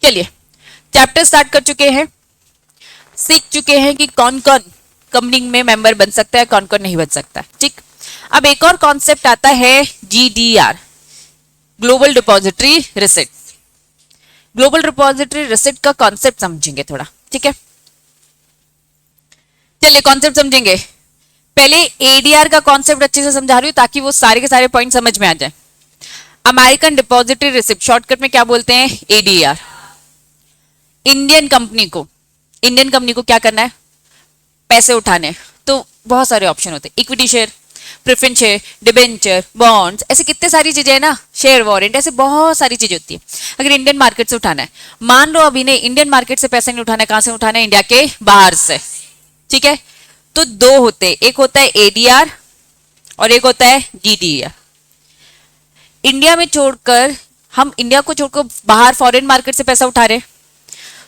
चलिए chapter start कर चुके हैं, सीख चुके हैं कि कौन कौन कंपनी में मेंबर बन सकता है, कौन कौन नहीं बन सकता। ठीक, अब एक और कॉन्सेप्ट आता है GDR, global depository receipt. Global depository receipt का कॉन्सेप्ट समझेंगे थोड़ा, ठीक है। चलिए कॉन्सेप्ट समझेंगे। पहले एडीआर का कॉन्सेप्ट अच्छे से समझा रही हूँ ताकि वो सारे के सारे पॉइंट समझ में आ जाए। अमेरिकन डिपॉजिटरी रिसिप्ट, शॉर्टकट में क्या बोलते हैं, एडीआर। इंडियन कंपनी को क्या करना है, पैसे उठाने। तो बहुत सारे ऑप्शन होते हैं, equity share, preference share, debenture, bonds, ऐसे कितने सारी चीजें है ना, शेयर वारंट, ऐसे बहुत सारी चीजें होती है। अगर इंडियन मार्केट से उठाना है, मान लो अभी ने इंडियन मार्केट से पैसे नहीं उठाना है, कहां से उठाना है, इंडिया के बाहर से, ठीक है। तो दो होते हैं, एक होता है एडीआर और एक होता है जीडीआर। इंडिया में छोड़कर हम इंडिया को छोड़कर बाहर फॉरेन मार्केट से पैसा उठा रहे,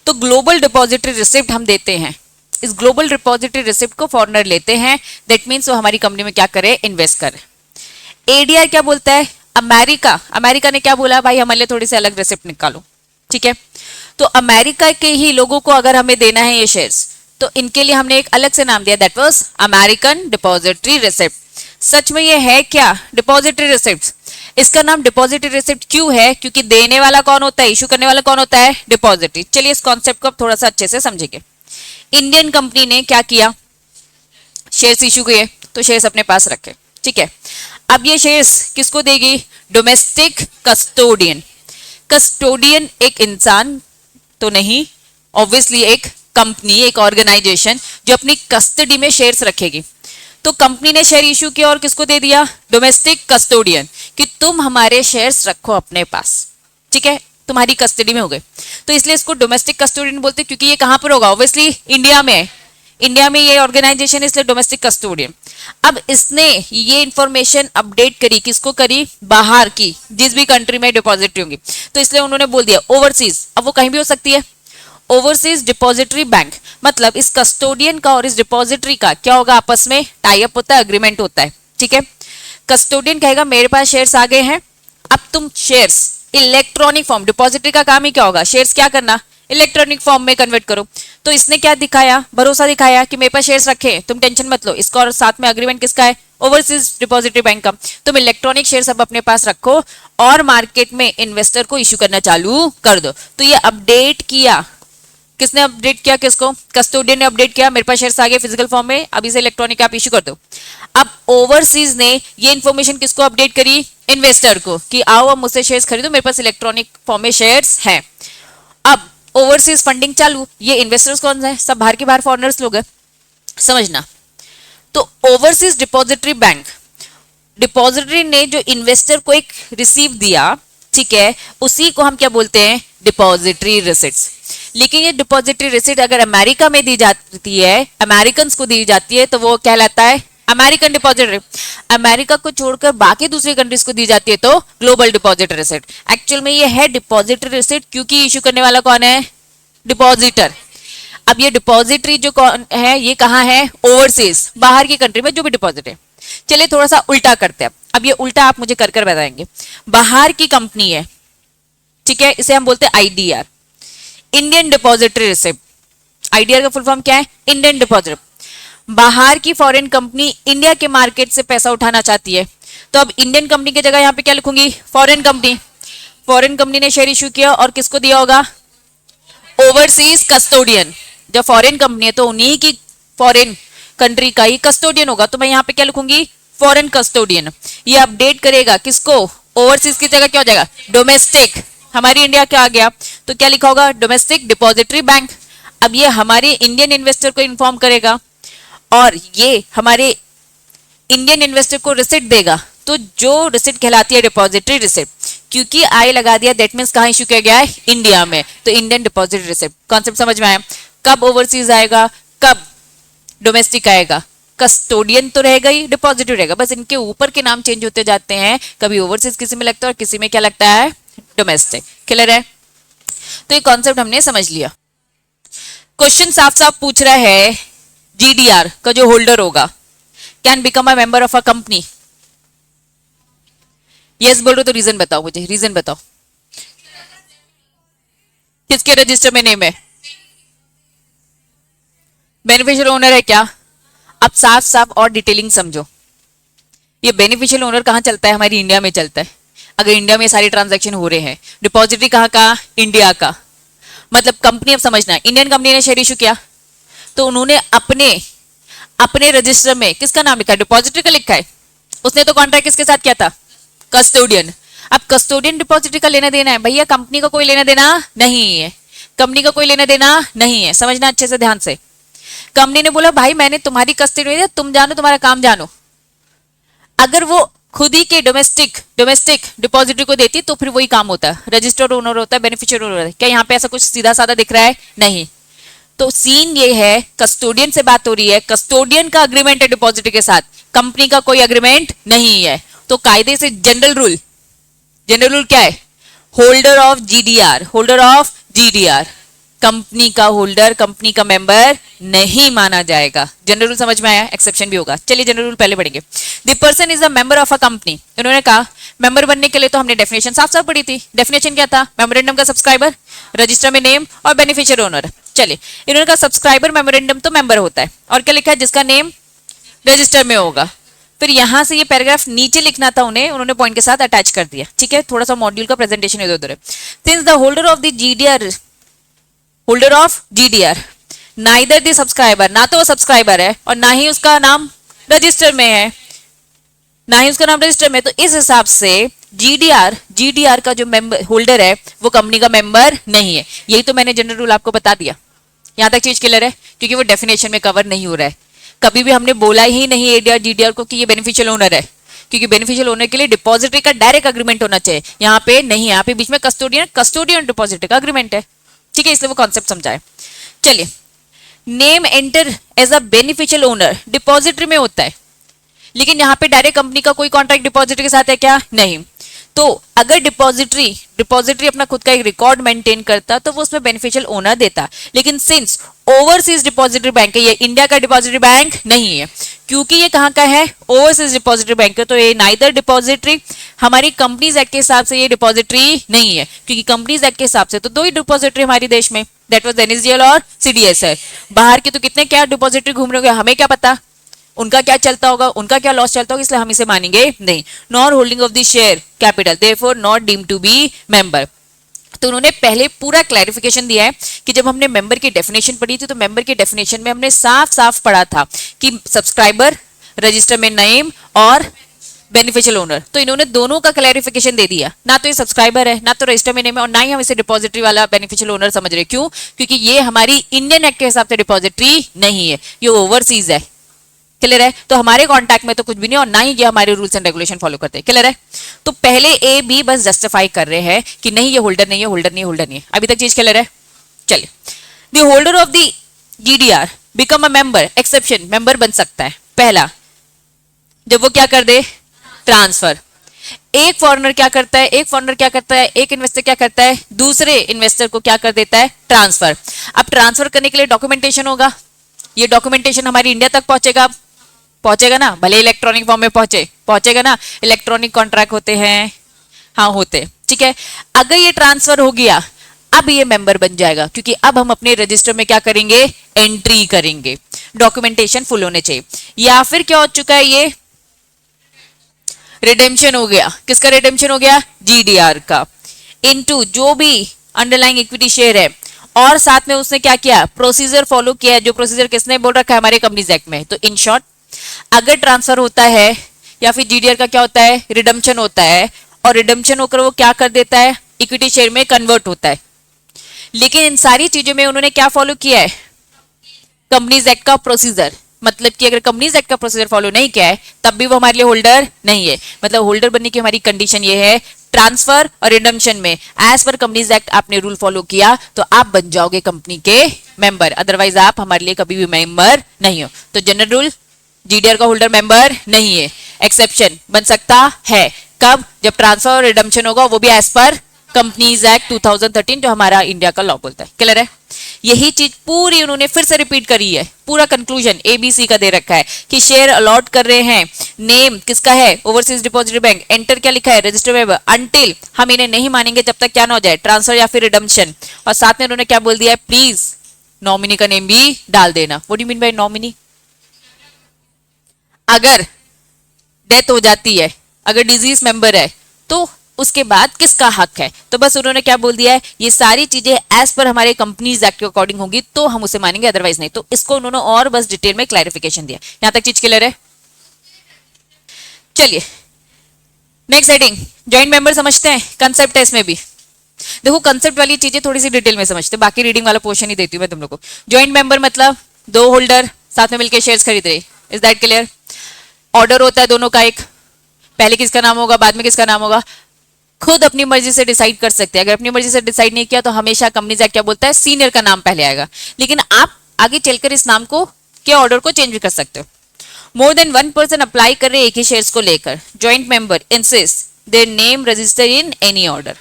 तो ग्लोबल डिपॉजिटरी रिसिप्ट हम देते हैं। इस ग्लोबल डिपॉजिटरी रिसिप्ट को फॉरेनर लेते हैं, दैट मीन्स वो हमारी कंपनी में क्या करे, इन्वेस्ट करे। एडीआर क्या बोलता है, अमेरिका ने क्या बोला, भाई हमारे लिए थोड़ी सी अलग रिसिप्ट निकालो, ठीक है। तो अमेरिका के ही लोगों को अगर हमें देना है ये शेयर्स, तो इनके लिए हमने एक अलग से नाम दिया, that was American depository receipt. सच में ये है क्या, डिपॉजिटरी रिसिप्ट। इसका नाम डिपॉजिटरी रिसिप्ट क्यों है, क्योंकि देने वाला कौन होता है, इशू करने वाला कौन होता है, डिपॉजिटरी। चलिए इस कॉन्सेप्ट को अब थोड़ा सा अच्छे से समझेंगे। इंडियन कंपनी ने क्या किया, शेयर्स इशू किए, तो शेयर्स अपने पास रखे, ठीक है। अब ये शेयर्स किसको देगी, डोमेस्टिक कस्टोडियन। कस्टोडियन एक इंसान तो नहीं, ऑब्वियसली एक कंपनी, एक ऑर्गेनाइजेशन जो अपनी कस्टडी में शेयर्स रखेगी। तो कंपनी ने शेयर इशू किया और किसको दे दिया, डोमेस्टिक कस्टोडियन, कि तुम हमारे शेयर्स रखो अपने पास, ठीक है, तुम्हारी कस्टडी में हो गए। तो इसलिए इसको डोमेस्टिक कस्टोडियन बोलते हैं, क्योंकि ये कहां पर होगा, ऑब्वियसली इंडिया में। इंडिया में ये ऑर्गेनाइजेशन, इसलिए डोमेस्टिक कस्टोडियन। अब इसने ये इंफॉर्मेशन अपडेट करी, किसको करी, बाहर की जिस भी कंट्री में डिपॉजिटरी होंगी, तो इसलिए उन्होंने बोल दिया ओवरसीज। अब वो कहीं भी हो सकती है, ओवरसीज डिपॉजिटरी बैंक, मतलब इस कस्टोडियन का और इस डिपॉजिटरी का क्या होगा, आपस में टाई अप होता है, अग्रीमेंट होता है, ठीक है। कस्टोडियन कहेगा मेरे पास शेयर्स आ गए हैं, अब तुम शेयर्स इलेक्ट्रॉनिक फॉर्म, डिपॉजिटरी का काम ही क्या होगा, शेयर्स क्या करना, इलेक्ट्रॉनिक फॉर्म में कन्वर्ट करो। तो इसने क्या दिखाया, भरोसा दिखाया कि मेरे पास शेयर्स रखे, तुम टेंशन मत लो, इसका और साथ में अग्रीमेंट किसका है, ओवरसीज डिपॉजिटरी बैंक का। तुम इलेक्ट्रॉनिक शेयर्स अब अपने पास रखो और मार्केट में इन्वेस्टर को इश्यू करना चालू कर दो। तो ये अपडेट किया, किसने अपडेट किया, किसको, कस्टोडियन ने अपडेट किया, मेरे पास शेयर्स आ गए फिजिकल फॉर्म में, अब इसे इलेक्ट्रॉनिक आप इशू कर दो। अब ओवरसीज ने ये इन्फॉर्मेशन किसको अपडेट करी, इन्वेस्टर को, कि आओ अब मुझसे शेयर्स खरीदो, मेरे पास इलेक्ट्रॉनिक फॉर्म में शेयर्स हैं। अब ओवरसीज फंडिंग चालू, ये इन्वेस्टर्स कौन है, सब बाहर के बाहर फॉरेनर्स लोग हैं, समझना। तो ओवरसीज डिपॉजिटरी बैंक, डिपॉजिटरी ने जो इन्वेस्टर को एक रिसीव दिया, ठीक है, उसी को हम क्या बोलते हैं, डिपॉजिटरी रिसिप्ट्स। लेकिन ये डिपॉजिटरी रिसिप्ट अगर अमेरिका में दी जाती है, अमेरिकन को दी जाती है, तो वो कहलाता है अमेरिकन डिपॉजिटरी। अमेरिका को छोड़कर बाकी दूसरी कंट्रीज को दी जाती है तो ग्लोबल डिपॉजिटरी रिसिप्ट। एक्चुअल में ये है डिपॉजिटरी रिसिप्ट, क्योंकि इशू करने वाला कौन है, डिपॉजिटर। अब ये डिपॉजिटरी जो कौन है, ये कहाँ है, ओवरसीज, बाहर की कंट्री में जो भी डिपॉजिट है। चलिए थोड़ा सा उल्टा करते हैं, अब ये उल्टा आप मुझे कर बताएंगे। बाहर की कंपनी है, ठीक है, इसे हम बोलते हैं IDR, Indian depository receipt. IDR का फुल फॉर्म क्या है, इंडियन डिपॉजिटरी। बाहर की फॉरेन कंपनी इंडिया के मार्केट से पैसा उठाना चाहती है, तो अब इंडियन कंपनी की जगह यहाँ पे क्या लिखूंगी, फॉरेन कंपनी। फॉरेन कंपनी ने शेयर इशू किया और किसको दिया होगा, ओवरसीज कस्टोडियन। जब फॉरेन कंपनी है तो उन्हीं की फॉरेन कंट्री का ही कस्टोडियन होगा, तो मैं यहाँ पे क्या लिखूंगी, फॉरेन कस्टोडियन। ये अपडेट करेगा किसको, ओवरसीज की जगह क्या हो जाएगा, डोमेस्टिक। हमारी इंडिया क्या आ गया, तो क्या लिखा होगा, डोमेस्टिक डिपॉजिटरी बैंक। अब ये हमारे इंडियन इन्वेस्टर को इन्फॉर्म करेगा और ये हमारे इंडियन इन्वेस्टर को रिसिप्ट देगा, तो जो रिसिप्ट कहलाती है डिपॉजिटरी रिसिप्ट। क्योंकि आई लगा दिया, दैट मींस कहां इशू किया गया है, इंडिया में, तो इंडियन डिपॉजिटरी रिसिप्ट। कॉन्सेप्ट समझ में आया, कब ओवरसीज आएगा, कब डोमेस्टिक आएगा, कस्टोडियन तो रहेगा ही, डिपॉजिटरी रहेगा, बस इनके ऊपर के नाम चेंज होते जाते हैं, कभी ओवरसीज किसी में लगता है और किसी में क्या लगता है, डोमेस्टिक। क्लियर है, तो ये कॉन्सेप्ट हमने समझ लिया। क्वेश्चन साफ साफ पूछ रहा है, जीडीआर का जो होल्डर होगा can become a member of a company. Yes बोल रहे तो रीजन बताओ, मुझे रीजन बताओ, किसके रजिस्टर में नेम है? बेनिफिशियल ओनर है क्या? अब साफ साफ और डिटेलिंग समझो, ये बेनिफिशियल ओनर कहाँ चलता है? हमारी इंडिया में चलता है। अगर इंडिया में सारी ट्रांजैक्शन हो रहे हैं, डिपॉजिटरी कहाँ का? इंडिया का। मतलब कंपनी, अब समझना, इंडियन कंपनी ने शेयर इशू किया तो उन्होंने अपने अपने रजिस्टर में किसका नाम लिखा है? डिपॉजिटरी का लिखा है। उसने तो कॉन्ट्रैक्ट किसके साथ किया था? कस्टोडियन। अब कस्टोडियन डिपॉजिटरी का लेना देना है भैया, कंपनी का कोई लेना देना नहीं है। कंपनी का कोई लेना देना नहीं है, समझना अच्छे से ध्यान से। कंपनी ने बोला भाई मैंने तुम्हारी कस्टडी में, तुम जानो, तुम्हारा काम जानो। अगर वो खुद ही के डोमेस्टिक डिपॉजिटरी को देती तो फिर वही काम होता है, रजिस्टर्ड ओनर होता है, बेनिफिशियरी ओनर होता है। क्या यहाँ पे ऐसा कुछ सीधा साधा दिख रहा है? नहीं। तो सीन ये है, कस्टोडियन से बात हो रही है, कस्टोडियन का अग्रीमेंट है डिपॉजिटरी के साथ, कंपनी का कोई अग्रीमेंट नहीं है। तो कायदे से जनरल रूल क्या है? होल्डर ऑफ जीडीआर कंपनी का होल्डर, कंपनी का मेंबर नहीं माना जाएगा। जनरल रूल समझ में आया? एक्सेप्शन भी होगा। चलिए जनरल रूल पहले पढ़ेंगे। The person is a member of a company. इन्होंने कहा मेंबर बनने के लिए तो हमने डेफिनेशन साफ साफ पढ़ी थी। डेफिनेशन क्या था? मेमोरेंडम का सब्सक्राइबर, रजिस्टर में नेम और बेनिफिशियरी ओनर। चलिए, इन्होंने कहा सब्सक्राइबर मेमोरेंडम तो मेंबर होता है, और क्या लिखा है? जिसका नेम रजिस्टर में होगा। फिर यहां से ये पैराग्राफ नीचे लिखना था उन्हें, उन्होंने पॉइंट के साथ अटैच कर दिया। ठीक है, थोड़ा सा मॉड्यूल का प्रेजेंटेशन इधर उधर है। Since the holder of GDR neither the subscriber, ना तो वो सब्सक्राइबर है और ना ही उसका नाम रजिस्टर में है, तो इस हिसाब से जीडीआर का जो मेंबर होल्डर है वो कंपनी का मेंबर नहीं है। यही तो मैंने जनरल रूल आपको बता दिया। यहां तक चीज क्लियर है? क्योंकि वो डेफिनेशन में कवर नहीं हो रहा है। कभी भी हमने बोला ही नहीं एडीआर जीडीआर को कि ये बेनिफिशियल ओनर है, क्योंकि बेनिफिशियल ओनर के लिए डिपॉजिटरी का डायरेक्ट अग्रीमेंट होना चाहिए। यहाँ पे नहीं है, यहाँ पे बीच में कस्टोडियन डिपॉजिटरी का अग्रीमेंट है। ठीक है, इसलिए वो कॉन्सेप्ट समझाए। चलिए, name enter as a beneficial owner depository में होता है, लेकिन यहाँ पे डायरेक्ट कंपनी का कोई कॉन्ट्रैक्ट डिपॉजिटरी के साथ है क्या? नहीं। तो अगर डिपॉजिटरी अपना खुद का एक रिकॉर्ड मेंटेन करता तो वो उसमें बेनिफिशियल ओनर देता, लेकिन सिंस ओवरसीज डिपॉजिटरी बैंक है, ये इंडिया का डिपॉजिटरी बैंक नहीं है, क्योंकि ये कहाँ का है? ओवरसीज डिपॉजिटरी बैंक है, तो ये नाइदर डिपॉजिटरी, हमारी कंपनीज एक्ट के हिसाब से ये डिपॉजिटरी नहीं है, क्योंकि कंपनीज एक्ट के हिसाब से तो दो ही डिपॉजिटरी हमारे देश में, दैट वाज एनएसडीएल और सीडीएस है। बाहर के तो कितने क्या डिपॉजिटरी घूम रहे होंगे, हमें क्या पता उनका क्या चलता होगा, उनका क्या लॉस चलता होगा, इसलिए हम इसे मानेंगे नहीं। Nor holding of the share capital, therefore not deemed to be member. तो उन्होंने पहले पूरा क्लैरिफिकेशन दिया है कि जब हमने मेंबर की डेफिनेशन पढ़ी थी तो मेंबर की डेफिनेशन में हमने साफ साफ पढ़ा था कि सब्सक्राइबर, रजिस्टर में नेम और बेनिफिशियल ओनर। तो इन्होंने दोनों का क्लैरिफिकेशन दे दिया, ना तो ये सब्सक्राइबर है, ना तो रजिस्टर में नेम है, और ना ही हम इसे डिपॉजिटरी वाला बेनिफिशियल ओनर समझ रहे। क्यों? क्योंकि ये हमारी इंडियन एक्ट के हिसाब से डिपॉजिटरी नहीं है, ये ओवरसीज है। क्लियर है? तो हमारे कांटेक्ट में तो कुछ भी नहीं, और ना ही ये हमारे रूल्स एंड रेगुलेशन फॉलो करते हैं। क्लियर है? तो पहले ए बी बस जस्टिफाई कर रहे हैं कि नहीं ये होल्डर नहीं है, होल्डर नहीं है, होल्डर नहीं है। अभी तक चीज क्लियर है? चलिए, the holder of the GDR become a member, exception, member बन सकता है पहला जब वो क्या कर दे? ट्रांसफर। एक फॉरेनर क्या करता है, एक इन्वेस्टर क्या करता है, दूसरे इन्वेस्टर को क्या कर देता है? ट्रांसफर। अब ट्रांसफर करने के लिए डॉक्यूमेंटेशन होगा, ये डॉक्यूमेंटेशन हमारी इंडिया तक पहुंचेगा ना, भले इलेक्ट्रॉनिक फॉर्म में पहुंचेगा ना। इलेक्ट्रॉनिक कॉन्ट्रैक्ट होते हैं, हाँ होते, ठीक है। अगर ये ट्रांसफर हो गया, अब ये मेंबर बन जाएगा, क्योंकि अब हम अपने रजिस्टर में क्या करेंगे? एंट्री करेंगे। डॉक्यूमेंटेशन फुल होने चाहिए। या फिर क्या हो चुका है? ये रिडेम्पशन हो गया। किसका रिडेम्पशन हो गया? जीडीआर का। इनटू जो भी अंडरलाइंग इक्विटी शेयर है, और साथ में उसने क्या किया? प्रोसीजर फॉलो किया है, जो प्रोसीजर किसने बोल रखा है? हमारे कंपनीज एक्ट में। तो इन शॉर्ट, अगर ट्रांसफर होता है या फिर जीडीआर का क्या होता है? रिडम्पशन होता है, और रिडम्पशन होकर वो क्या कर देता है? इक्विटी शेयर में कन्वर्ट होता है। लेकिन इन सारी चीजों में उन्होंने क्या फॉलो किया है? कंपनीज एक्ट का प्रोसीजर। मतलब कि अगर कंपनीज एक्ट का प्रोसीजर फॉलो नहीं किया है तब भी वो हमारे लिए होल्डर नहीं है। मतलब होल्डर बनने की हमारी कंडीशन ये है, ट्रांसफर और रिडम्पशन में एज पर कंपनीज एक्ट आपने रूल फॉलो किया तो आप बन जाओगे कंपनी के मेंबर, अदरवाइज आप हमारे लिए कभी भी मेंबर नहीं हो। तो जनरल रूल, जीडीआर का होल्डर मेंबर नहीं है। एक्सेप्शन बन सकता है कब? जब ट्रांसफर और रिडम्पशन होगा, वो भी एज पर कंपनीज एक्ट 2013 जो हमारा इंडिया का लॉ बोलता है। क्लियर है? यही चीज पूरी उन्होंने फिर से रिपीट करी है, पूरा कंक्लूजन एबीसी का दे रखा है कि शेयर अलॉट कर रहे हैं, नेम किसका है, ओवरसीज डिपॉजिटरी बैंक, एंटर क्या लिखा है, रजिस्टर में, अनटिल हम इन्हें नहीं मानेंगे जब तक क्या ना हो जाए, ट्रांसफर या फिर रिडम्पशन। और साथ में उन्होंने क्या बोल दिया है, प्लीज नॉमिनी का नेम भी डाल देना। What do you mean by nominee? अगर डेथ हो जाती है, अगर डिजीज मेंबर है, तो उसके बाद किसका हक है। तो बस उन्होंने क्या बोल दिया है, ये सारी चीजें एज पर हमारे कंपनीज एक्ट के अकॉर्डिंग होगी तो हम उसे मानेंगे, अदरवाइज नहीं। तो इसको उन्होंने और बस डिटेल में क्लैरिफिकेशन दिया। यहां तक चीज क्लियर है? चलिए नेक्स्ट हेडिंग, जॉइंट मेंबर समझते हैं, कंसेप्ट है इसमें भी। देखो कंसेप्ट वाली चीजें थोड़ी सी डिटेल में समझते हैं, बाकी रीडिंग वाला पोर्शन ही देती हूँ मैं तुम लोग को। जॉइंट मेंबर मतलब दो होल्डर साथ में मिलकर शेयर्स खरीद रहे, इज दैट क्लियर? ऑर्डर होता है दोनों का, एक पहले किसका नाम होगा, बाद में किसका नाम होगा, खुद अपनी मर्जी से डिसाइड कर सकते हैं। अगर अपनी मर्जी से डिसाइड नहीं किया तो हमेशा कंपनीज एक्ट क्या बोलता है, सीनियर का नाम पहले आएगा। लेकिन आप आगे चलकर इस नाम को के ऑर्डर को चेंज भी कर सकते हो। More than one person apply कर रहे एक ही शेयर्स को लेकर, joint member insist their name register in any order.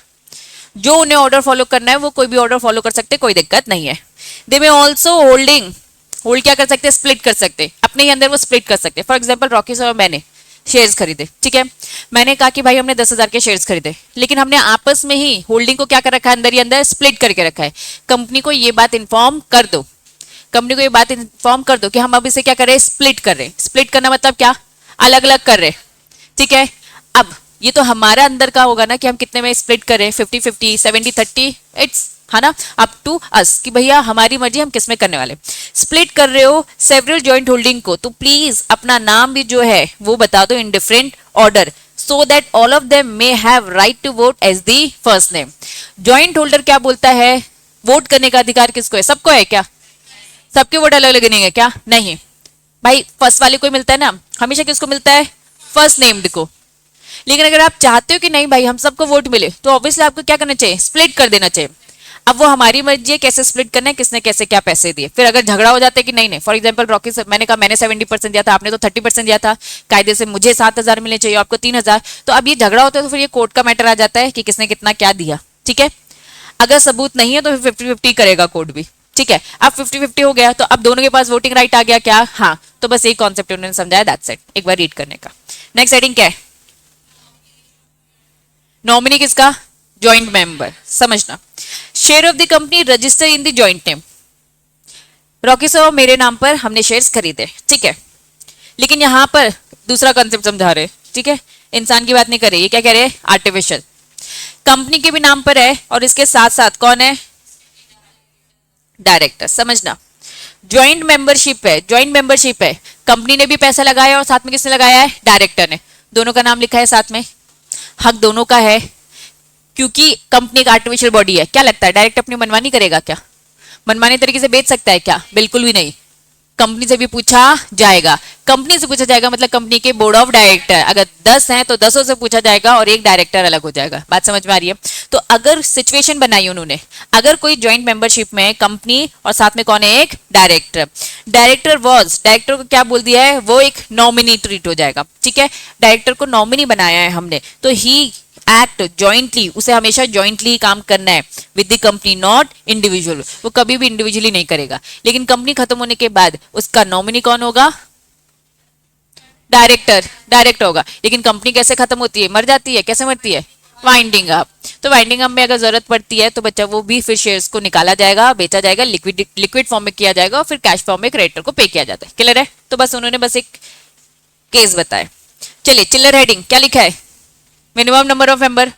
जो उन्हें ऑर्डर फॉलो करना है वो कोई भी ऑर्डर फॉलो कर सकते, कोई दिक्कत नहीं है। दे में ऑल्सो होल्ड क्या कर सकते हैं, स्प्लिट कर सकते, अपने ही अंदर वो स्प्लिट कर सकते। फॉर एग्जाम्पल रॉकी सर और मैंने शेयर्स खरीदे, ठीक है, मैंने कहा कि भाई हमने 10,000 के शेयर्स खरीदे, लेकिन हमने आपस में ही होल्डिंग को क्या कर रखा है, अंदर ही अंदर स्प्लिट करके रखा है। कंपनी को ये बात इन्फॉर्म कर दो, कंपनी को ये बात इन्फॉर्म कर दो कि हम अब इसे क्या कर रहे हैं, स्प्लिट कर रहे हैं। स्प्लिट करना मतलब क्या, अलग अलग कर रहे, ठीक है। अब ये तो हमारा अंदर का होगा ना कि हम कितने में स्प्लिट करें, 50-50, 70-30, इट्स है ना, अप टू अस कि भैया हमारी मर्जी हम किस में करने वाले। स्प्लिट कर रहे हो सेवरल जॉइंट होल्डिंग को, तो प्लीज अपना नाम भी जो है वो बता दो in different order, so that all of them may have right to vote as the first name. Joint holder क्या बोलता है, वोट करने का अधिकार किसको है, सबको है क्या? सबके वोट अलग अलग नहीं है क्या? नहीं भाई, फर्स्ट वाले को मिलता है ना, हमेशा किसको मिलता है, फर्स्ट नेम्ड को। लेकिन अगर आप चाहते हो कि नहीं भाई हम सबको वोट मिले, तो ऑब्वियसली आपको क्या करना चाहिए, स्प्लिट कर देना चाहिए। अब वो हमारी मर्जी है कैसे स्प्लिट करना है, किसने कैसे क्या पैसे दिए। फिर अगर झगड़ा हो जाता है कि नहीं नहीं, फॉर एग्जांपल रॉकी सर, मैंने कहा मैंने 70% दिया था, आपने तो 30% दिया था, कायदे से मुझे 7,000 मिलने चाहिए, आपको 3,000, तो अब ये झगड़ा होता है तो फिर ये कोर्ट का मैटर आ जाता है कि किसने कितना क्या दिया, ठीक है। अगर सबूत नहीं है तो फिर 50-50 करेगा कोर्ट भी, ठीक है। अब 50-50 हो गया तो अब दोनों के पास वोटिंग राइट आ गया क्या? हाँ, तो बस यही कॉन्सेप्ट उन्होंने समझाया, दैट्स इट। एक बार रीड करने का। नेक्स्ट हेडिंग क्या है, नॉमिनी किसका, जॉइंट मेंबर। समझना, share of the company register in the joint name. Rocky sir मेरे नाम पर हमने शेयर्स खरीदे, ठीक है, लेकिन यहां पर दूसरा कॉन्सेप्ट समझा रहे, ठीक है, इंसान की बात नहीं कर रहे, ये क्या कह रहे हैं, आर्टिफिशियल। कंपनी के भी नाम पर है और इसके साथ साथ कौन है, डायरेक्टर। समझना, ज्वाइंट मेंबरशिप है, ज्वाइंट मेंबरशिप है, कंपनी ने भी पैसा लगाया और साथ में किसने लगाया है, डायरेक्टर ने, दोनों का नाम लिखा है साथ में, हक दोनों का है, क्योंकि कंपनी एक आर्टिफिशियल बॉडी है। क्या लगता है डायरेक्ट अपनी मनमानी करेगा क्या, मनमानी तरीके से बेच सकता है क्या, बिल्कुल भी नहीं। कंपनी से भी पूछा जाएगा, कंपनी से पूछा जाएगा मतलब कंपनी के बोर्ड ऑफ डायरेक्टर, अगर 10 हैं तो 10 से पूछा जाएगा और एक डायरेक्टर अलग हो जाएगा। बात समझ में आ रही है? तो अगर सिचुएशन बनाई उन्होंने, अगर कोई ज्वाइंट मेंबरशिप में कंपनी और साथ में कौन है, एक डायरेक्टर, डायरेक्टर को क्या बोल दिया है, वो एक नॉमिनी ट्रीट हो जाएगा, ठीक है। डायरेक्टर को नॉमिनी बनाया है हमने, तो ही एक्ट जॉइंटली, उसे हमेशा जॉइंटली काम करना है with the company, not individual. वो कभी भी इंडिविजुअली नहीं करेगा। लेकिन कंपनी खत्म होने के बाद उसका नॉमिनी कौन होगा, डायरेक्टर होगा। लेकिन कंपनी कैसे खत्म होती है, मर जाती है, कैसे मरती है, वाइंडिंग अप। तो वाइंडिंग अप में अगर जरूरत पड़ती है तो बच्चा वो भी फिर शेयर्स को निकाला जाएगा, बेचा जाएगा, लिक्विड फॉर्म में किया जाएगा और फिर कैश फॉर्म में क्रेडिटर को पे किया जाता है। क्लियर है? तो बस उन्होंने बस एक केस बताया। चलिए चिल्लर हेडिंग क्या लिखा है, minimum number of member,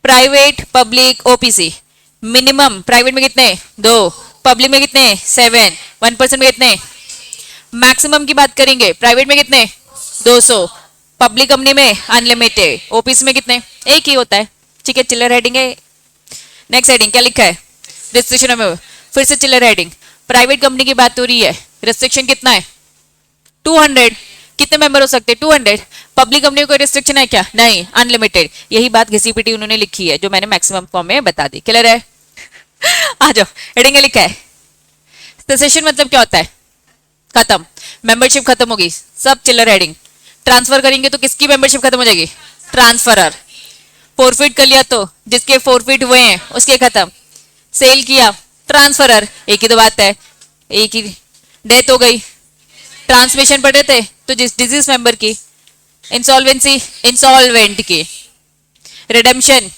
private public OPC. Minimum private में कितने, 2, पब्लिक में कितने, 7, 1% में कितने। मैक्सिमम की बात करेंगे, प्राइवेट में कितने, 200, पब्लिक कंपनी में अनलिमिटेड, ओपीसी में कितने, एक ही होता है, ठीक है। चिल्लर हेडिंग है। नेक्स्ट हेडिंग क्या लिखा है, रिस्ट्रिक्शन में, फिर से चिल्लर हेडिंग, प्राइवेट कंपनी की बात हो रही है, रिस्ट्रिक्शन कितना है, 200, कितने मेंबर हो सकते हैं, 200। पब्लिक कंपनी को रिस्ट्रिक्शन है क्या, नहीं, अनलिमिटेड। यही बात घिसी पिटी उन्होंने लिखी है जो मैंने मैक्सिमम फॉर्म में बता दी। क्लियर है? आ जाओ, हेडिंग लिखा है, सेसेशन मतलब क्या होता है, खत्म, मेंबरशिप खत्म होगी, सब चिल्लर हेडिंग। ट्रांसफर करेंगे तो किसकी मेंबरशिप खत्म हो जाएगी, ट्रांसफरर। फोरफिट कर लिया तो जिसके फोरफिट हुए हैं उसके खत्म, सेल किया ट्रांसफरर, एक ही तो बात है, एक ही, डेथ हो गई ट्रांसमिशन पढ़े थे तो जिस डिजीज मेंबर की, इंसॉल्वेंसी इंसॉल्वेंट की, रिडेम्पशन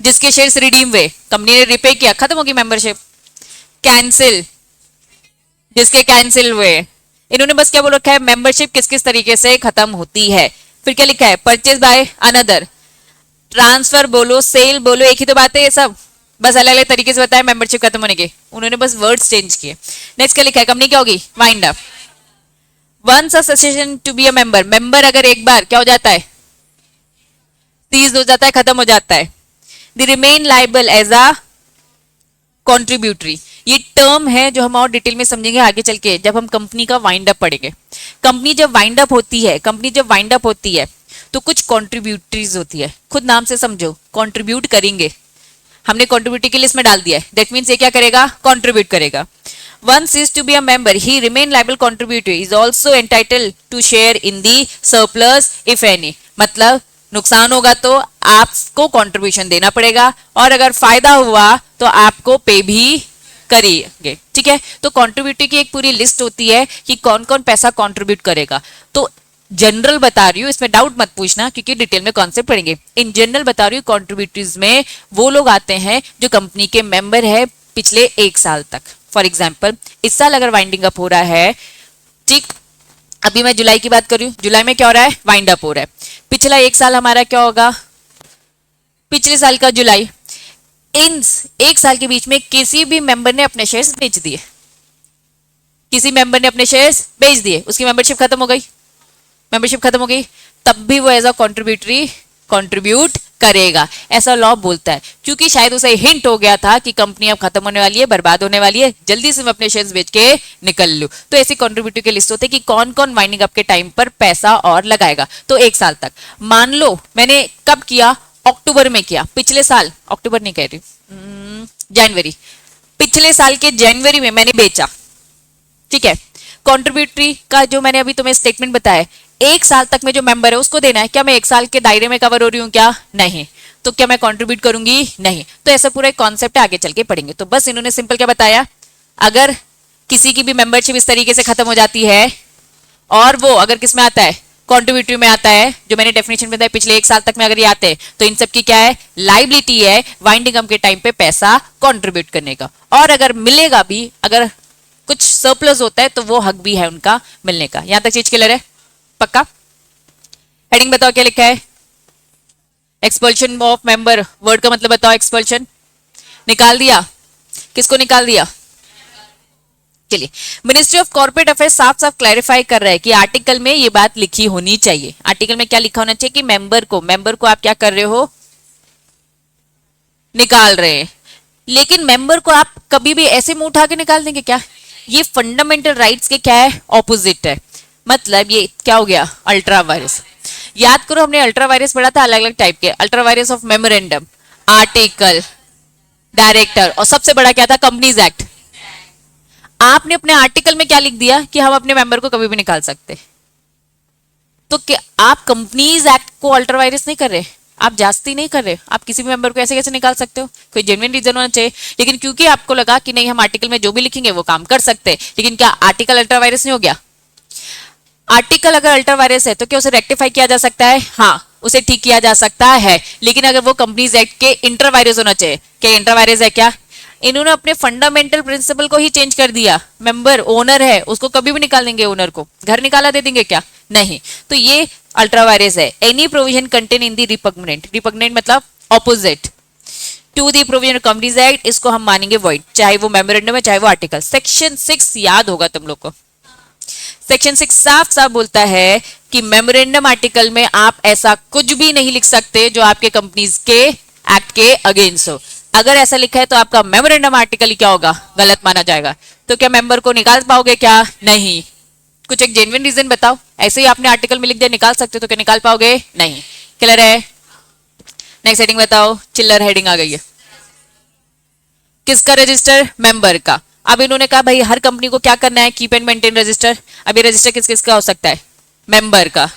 जिसके शेयर्स रिडीम हुए, कंपनी ने रिपे किया, खत्म होगी मेंबरशिप, कैंसिल जिसके कैंसिल हुए। इन्होंने बस क्या बोल रखा है, मेंबरशिप किस किस तरीके से खत्म होती है। फिर क्या लिखा है, परचेज बाय अनदर, ट्रांसफर बोलो सेल बोलो एक ही तो बात है, ये सब बस अलग अलग तरीके से बताया मेंबरशिप खत्म होने के, उन्होंने बस वर्ड्स चेंज किए। नेक्स्ट क्या लिखा है, कंपनी क्या होगी, wind up. Once a session to be a member, member अगर एक बार क्या हो जाता है, सीज हो जाता है, खत्म हो जाता है। The remain liable as a contributory, ये टर्म है जो हम और डिटेल में समझेंगे आगे चल के जब हम कंपनी का वाइंड अप पढ़ेंगे। कंपनी जब वाइंड अप होती है, कंपनी जब वाइंड अप होती है तो कुछ कॉन्ट्रीब्यूटरीज होती है, खुद नाम से समझो, कॉन्ट्रीब्यूट करेंगे, हमने कॉन्ट्रीब्यूटरी की लिस्ट में डाल दिया है, दैट मीन्स ये क्या करेगा, कॉन्ट्रीब्यूट करेगा। Once ceased to be a member, he remain liable contributor, is also entitled to share in the surplus if any, मतलब नुकसान होगा तो आपको कंट्रीब्यूशन देना पड़ेगा और अगर फायदा हुआ तो आपको पे भी करेंगे, ठीक है। तो कंट्रीब्यूटर की एक पूरी लिस्ट होती है कि कौन कौन पैसा कंट्रीब्यूट करेगा। तो जनरल बता रही हूँ, इसमें डाउट मत पूछना क्योंकि डिटेल में कॉन्सेप्ट पढ़ेंगे। इन जनरल बता रही हूँ, कंट्रीब्यूटर्स में वो लोग आते हैं जो कंपनी के मेंबर है पिछले 1 साल तक। फॉर एग्जाम्पल इस साल अगर वाइंडिंग अप हो रहा है, ठीक, अभी मैं जुलाई की बात कर रही हूँ, जुलाई में क्या हो रहा है, वाइंड अप हो रहा है। पिछला 1 साल हमारा क्या होगा, पिछले साल का जुलाई। इन 1 साल के बीच में किसी भी मेंबर ने अपने शेयर्स बेच दिए, किसी मेंबर ने अपने शेयर्स बेच दिए, उसकी मेंबरशिप खत्म हो गई, मेंबरशिप खत्म हो गई, तब भी वो एज अ कॉन्ट्रीब्यूटरी कंट्रीब्यूट करेगा, ऐसा लॉ बोलता है। क्योंकि शायद उसे हिंट हो गया था कि कंपनी अब खत्म होने वाली है, बर्बाद होने वाली है, जल्दी से मैं अपने शेयर्स बेच के निकल लूं। तो ऐसी कंट्रीब्यूटर की लिस्ट होती है कि कौन कौन वाइंडिंग अप के टाइम पर पैसा और लगाएगा। तो 1 साल तक, मान लो मैंने कब किया, अक्टूबर में किया, पिछले साल, अक्टूबर नहीं कह रही, जनवरी, पिछले साल के जनवरी में मैंने बेचा, ठीक है। कंट्रीब्यूटरी का जो मैंने अभी तुम्हें स्टेटमेंट बताया, 1 साल तक में जो मेंबर है उसको देना है। क्या मैं 1 साल के दायरे में कवर हो रही हूँ, क्या नहीं, तो क्या मैं कंट्रीब्यूट करूंगी, नहीं। तो ऐसा पूरा एक कॉन्सेप्ट है, आगे चल के पढ़ेंगे। तो बस इन्होंने सिंपल क्या बताया, अगर किसी की भी मेंबरशिप इस तरीके से खत्म हो जाती है और वो अगर किस में आता है, कंट्रीब्यूटरी में आता है, जो मैंने डेफिनेशन बताया पिछले 1 साल तक में अगर ये आते हैं तो इन सब की क्या है, लाइबिलिटी है वाइंडिंग अप के टाइम पे पैसा कंट्रीब्यूट करने का। और अगर मिलेगा भी, अगर कुछ सरप्लस होता है तो वो हक भी है उनका मिलने का। यहां तक चीज क्लियर है, पक्का। हेडिंग बताओ क्या लिखा है, एक्सपल्शन ऑफ मेंबर, वर्ड का मतलब बताओ, एक्सपल्शन निकाल दिया, किसको निकाल दिया, चलिए। मिनिस्ट्री ऑफ कॉर्पोरेट अफेयर्स साफ साफ क्लैरिफाई कर रहा है कि आर्टिकल में ये बात लिखी होनी चाहिए। आर्टिकल में क्या लिखा होना चाहिए कि मेंबर को आप क्या कर रहे हो, निकाल रहे हैं। लेकिन मेंबर को आप कभी भी ऐसे मुंह उठा के निकाल देंगे क्या, ये फंडामेंटल राइट्स के क्या है, ऑपोजिट है। मतलब ये क्या हो गया, अल्ट्रा वायरस। याद करो हमने अल्ट्रा वायरस पढ़ा था, अलग अलग टाइप के, ultra vires of memorandum, article, director, और सबसे बड़ा क्या था, कंपनीज एक्ट। आपने अपने आर्टिकल में क्या लिख दिया कि हम अपने मेंबर को कभी भी निकाल सकते, तो क्या आप कंपनीज एक्ट को अल्ट्रा वायरस नहीं कर रहे, आप जास्ती नहीं कर रहे, आप किसी भी मेंबर को ऐसे कैसे निकाल सकते हो, कोई जेन्युइन रीजन होना चाहिए। लेकिन क्योंकि आपको लगा कि नहीं हम आर्टिकल में जो भी लिखेंगे वो काम कर सकते हैं, लेकिन क्या आर्टिकल अल्ट्रा वायरस नहीं हो गया। आर्टिकल अगर अल्ट्रा वायरस है तो क्या उसे रेक्टिफाई किया जा सकता है, हाँ उसे ठीक किया जा सकता है। लेकिन अगर वो कंपनीज एक्ट के इंटर वायरस होना चाहिए, क्या इंटर वायरस है क्या, इन्होंने अपने फंडामेंटल प्रिंसिपल को ही चेंज कर दिया। मेंबर ओनर है, उसको कभी भी निकाल देंगे, ओनर को घर निकाला दे देंगे क्या, नहीं। तो ये अल्ट्रा वायरस है। Any provision contain in the repugnant, repugnant मतलब opposite to the provision Companies Act, इसको हम मानेंगे वॉइड, चाहे वो मेमोरेंडम है चाहे वो आर्टिकल। सेक्शन 6 याद होगा तुम लोग को, सेक्शन 6 साफ साफ बोलता है कि मेमोरेंडम आर्टिकल में आप ऐसा कुछ भी नहीं लिख सकते जो आपके कंपनीज के एक्ट के अगेंस्ट हो। अगर ऐसा लिखा है तो आपका मेमोरेंडम आर्टिकल क्या होगा, गलत माना जाएगा। तो क्या मेंबर को निकाल पाओगे क्या, नहीं। कुछ एक जेन्युइन रीजन बताओ, ऐसे ही आपने आर्टिकल में लिख दिया निकाल सकते हो, तो क्या निकाल पाओगे, नहीं। क्लियर है। नेक्स्ट हेडिंग बताओ, चिल्लर हेडिंग आ गई है, किसका रजिस्टर, मेंबर का। अब इन्होंने कहा भाई हर कंपनी को क्या करना है, कीप एंड मेंटेन रजिस्टर। अब ये रजिस्टर किस किस का हो सकता है, मेंबर का,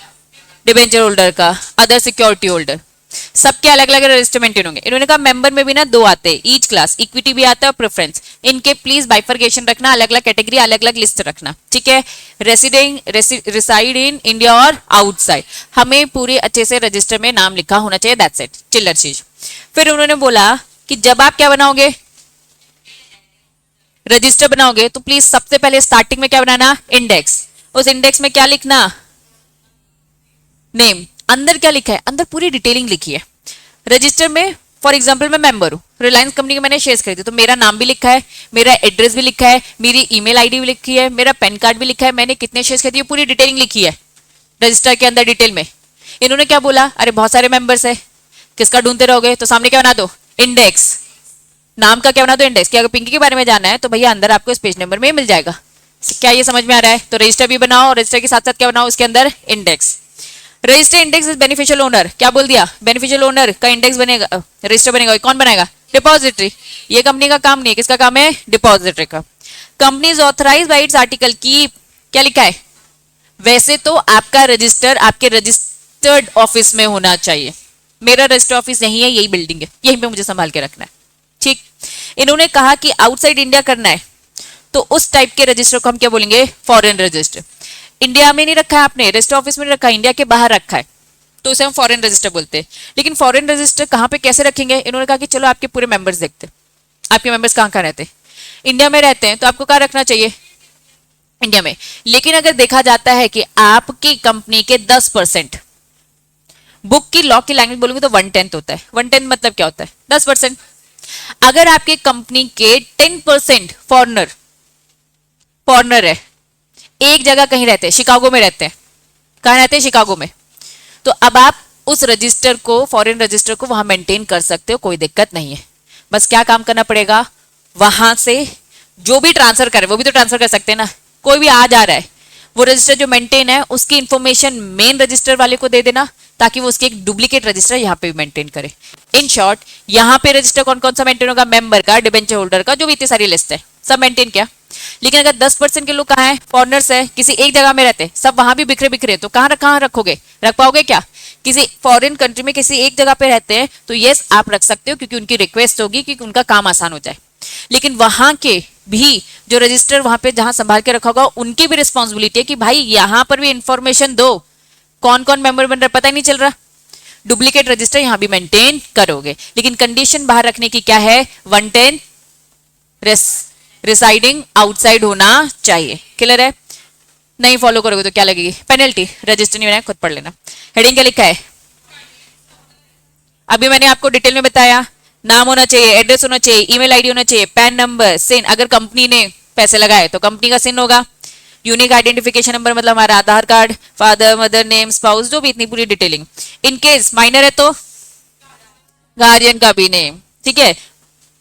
डिबेंचर होल्डर का, अदर सिक्योरिटी होल्डर। सबके अलग अलग रजिस्टर मेंटेन होंगे। इन्होंने कहा मेंबर में भी ना दो आते हैं, ईच क्लास, इक्विटी भी आता है और प्रेफरेंस। इनके प्लीज बाइफरकेशन रखना, अलग अलग कैटेगरी, अलग अलग लिस्ट रखना, ठीक है। रिसाइड इन इंडिया और आउटसाइड, हमें पूरे अच्छे से रजिस्टर में नाम लिखा होना चाहिए, दैट्स इट, चिल्लर चीज। फिर उन्होंने बोला कि जब आप क्या बनाओगे, रजिस्टर बनाओगे, तो प्लीज सबसे पहले स्टार्टिंग में क्या बनाना, इंडेक्स। उस इंडेक्स में क्या लिखना, नेम। अंदर क्या लिखा है, अंदर पूरी डिटेलिंग लिखी है। रजिस्टर में फॉर एग्जांपल मैं मेंबर हूँ, रिलायंस कंपनी के मैंने शेयर्स खरीदे, तो मेरा नाम भी लिखा है, मेरा एड्रेस भी लिखा है, मेरी ईमेल आईडी भी लिखी है, मेरा पैन कार्ड भी लिखा है, मैंने कितने शेयर्स खरीदे, पूरी डिटेलिंग लिखी है रजिस्टर के अंदर डिटेल में। इन्होंने क्या बोला, अरे बहुत सारे मेंबर्स है, किसका ढूंढते रहोगे, तो सामने क्या बना दो, इंडेक्स। नाम का क्या बना दो, इंडेक्स। कि अगर पिंकी के बारे में जानना है तो भैया अंदर आपको इस पेज नंबर में मिल जाएगा। क्या ये समझ में आ रहा है? तो रजिस्टर भी बनाओ, रजिस्टर के साथ साथ क्या बनाओ, उसके अंदर index. Register index is beneficial owner, क्या बोल दिया, बेनिफिशियल ओनर का इंडेक्स बनेगा, रजिस्टर बनेगा। कौन बनाएगा, डिपॉजिटरी। ये कंपनी का काम नहीं है, किसका काम है, डिपॉजिटरी का। Company is authorised bye it's article की, क्या लिखा है, वैसे तो आपका रजिस्टर आपके रजिस्टर्ड ऑफिस में होना चाहिए। मेरा रजिस्टर ऑफिस यही है, यही बिल्डिंग है, यहीं पे मुझे संभाल के रखना है, ठीक। इन्होंने कहा कि आउटसाइड इंडिया करना है तो उस टाइप के रजिस्टर को हम क्या बोलेंगे, फॉरेन रजिस्टर। इंडिया में नहीं रखा है आपने, रजिस्टर ऑफिस में नहीं रखा है, इंडिया के बाहर रखा है, तो उसे हम फॉरेन रजिस्टर बोलते हैं। लेकिन फॉरेन रजिस्टर कहाँ पे कैसे रखेंगे, इन्होंने कहा कि चलो आपके पूरे मेंबर्स देखते हैं, आपके मेंबर्स कहाँ कहाँ रहते हैं। इंडिया में रहते हैं तो आपको कहाँ रखना चाहिए, इंडिया में। लेकिन अगर देखा जाता है कि आपकी कंपनी के 10%, बुक की लॉ की लैंग्वेज बोलूंगी तो 1/10 होता है। 1/10 मतलब क्या होता है, 10%। अगर आपके कंपनी के 10% फॉरनर है, एक जगह कहीं रहते हैं, शिकागो में रहते हैं, कहाँ रहते हैं, शिकागो में, तो अब आप उस रजिस्टर को, फॉरेन रजिस्टर को वहां मेंटेन कर सकते हो, कोई दिक्कत नहीं है। बस क्या काम करना पड़ेगा, वहां से जो भी ट्रांसफर करे, वो भी तो ट्रांसफर कर सकते हैं ना, कोई भी आ जा रहा है, वो रजिस्टर जो मेंटेन है उसकी इंफॉर्मेशन मेन रजिस्टर वाले को दे देना, ताकि वो उसकी एक डुप्लीकेट रजिस्टर यहाँ पे भी मेंटेन करे। इन शॉर्ट, यहाँ पे रजिस्टर कौन कौन सा मेंटेन होगा, मेंबर का, डिबेंचर होल्डर का, जो भी इतनी सारी लिस्ट है सब मेंटेन किया। लेकिन अगर 10% के लोग कहाँ है, फॉरनर्स है, किसी एक जगह में रहते, सब वहां भी बिखरे बिखरे, तो कहाँ रखोगे, रख पाओगे क्या? किसी फॉरेन कंट्री में किसी एक जगह पे रहते हैं तो यस आप रख सकते हो, क्योंकि उनकी रिक्वेस्ट होगी कि उनका काम आसान हो जाए। लेकिन वहां के भी जो रजिस्टर वहां पे जहां संभाल के रखा होगा, उनकी भी रिस्पॉन्सिबिलिटी है कि भाई यहाँ पर भी इंफॉर्मेशन दो, कौन कौन मेंबर बन रहा पता ही नहीं चल रहा, डुप्लीकेट रजिस्टर यहाँ भी मेंटेन करोगे। लेकिन कंडीशन बाहर रखने की क्या है, 1/10 रिसाइडिंग आउटसाइड होना चाहिए। क्लियर है? नहीं फॉलो करोगे तो क्या लगेगी, पेनल्टी। रजिस्टर नहीं बनाया, खुद पढ़ लेना। हेडिंग क्या लिखा है, अभी मैंने आपको डिटेल में बताया, नाम होना चाहिए, एड्रेस होना चाहिए, ईमेल आईडी होना चाहिए, पैन नंबर, सिन, अगर कंपनी ने पैसे लगाए तो कंपनी का सिन होगा, यूनिक आइडेंटिफिकेशन नंबर मतलब हमारा Aadhaar card, father mother name, spouse, जो भी इतनी पूरी डिटेलिंग। इन केस माइनर है तो गार्जियन का भी नेम, ठीक है,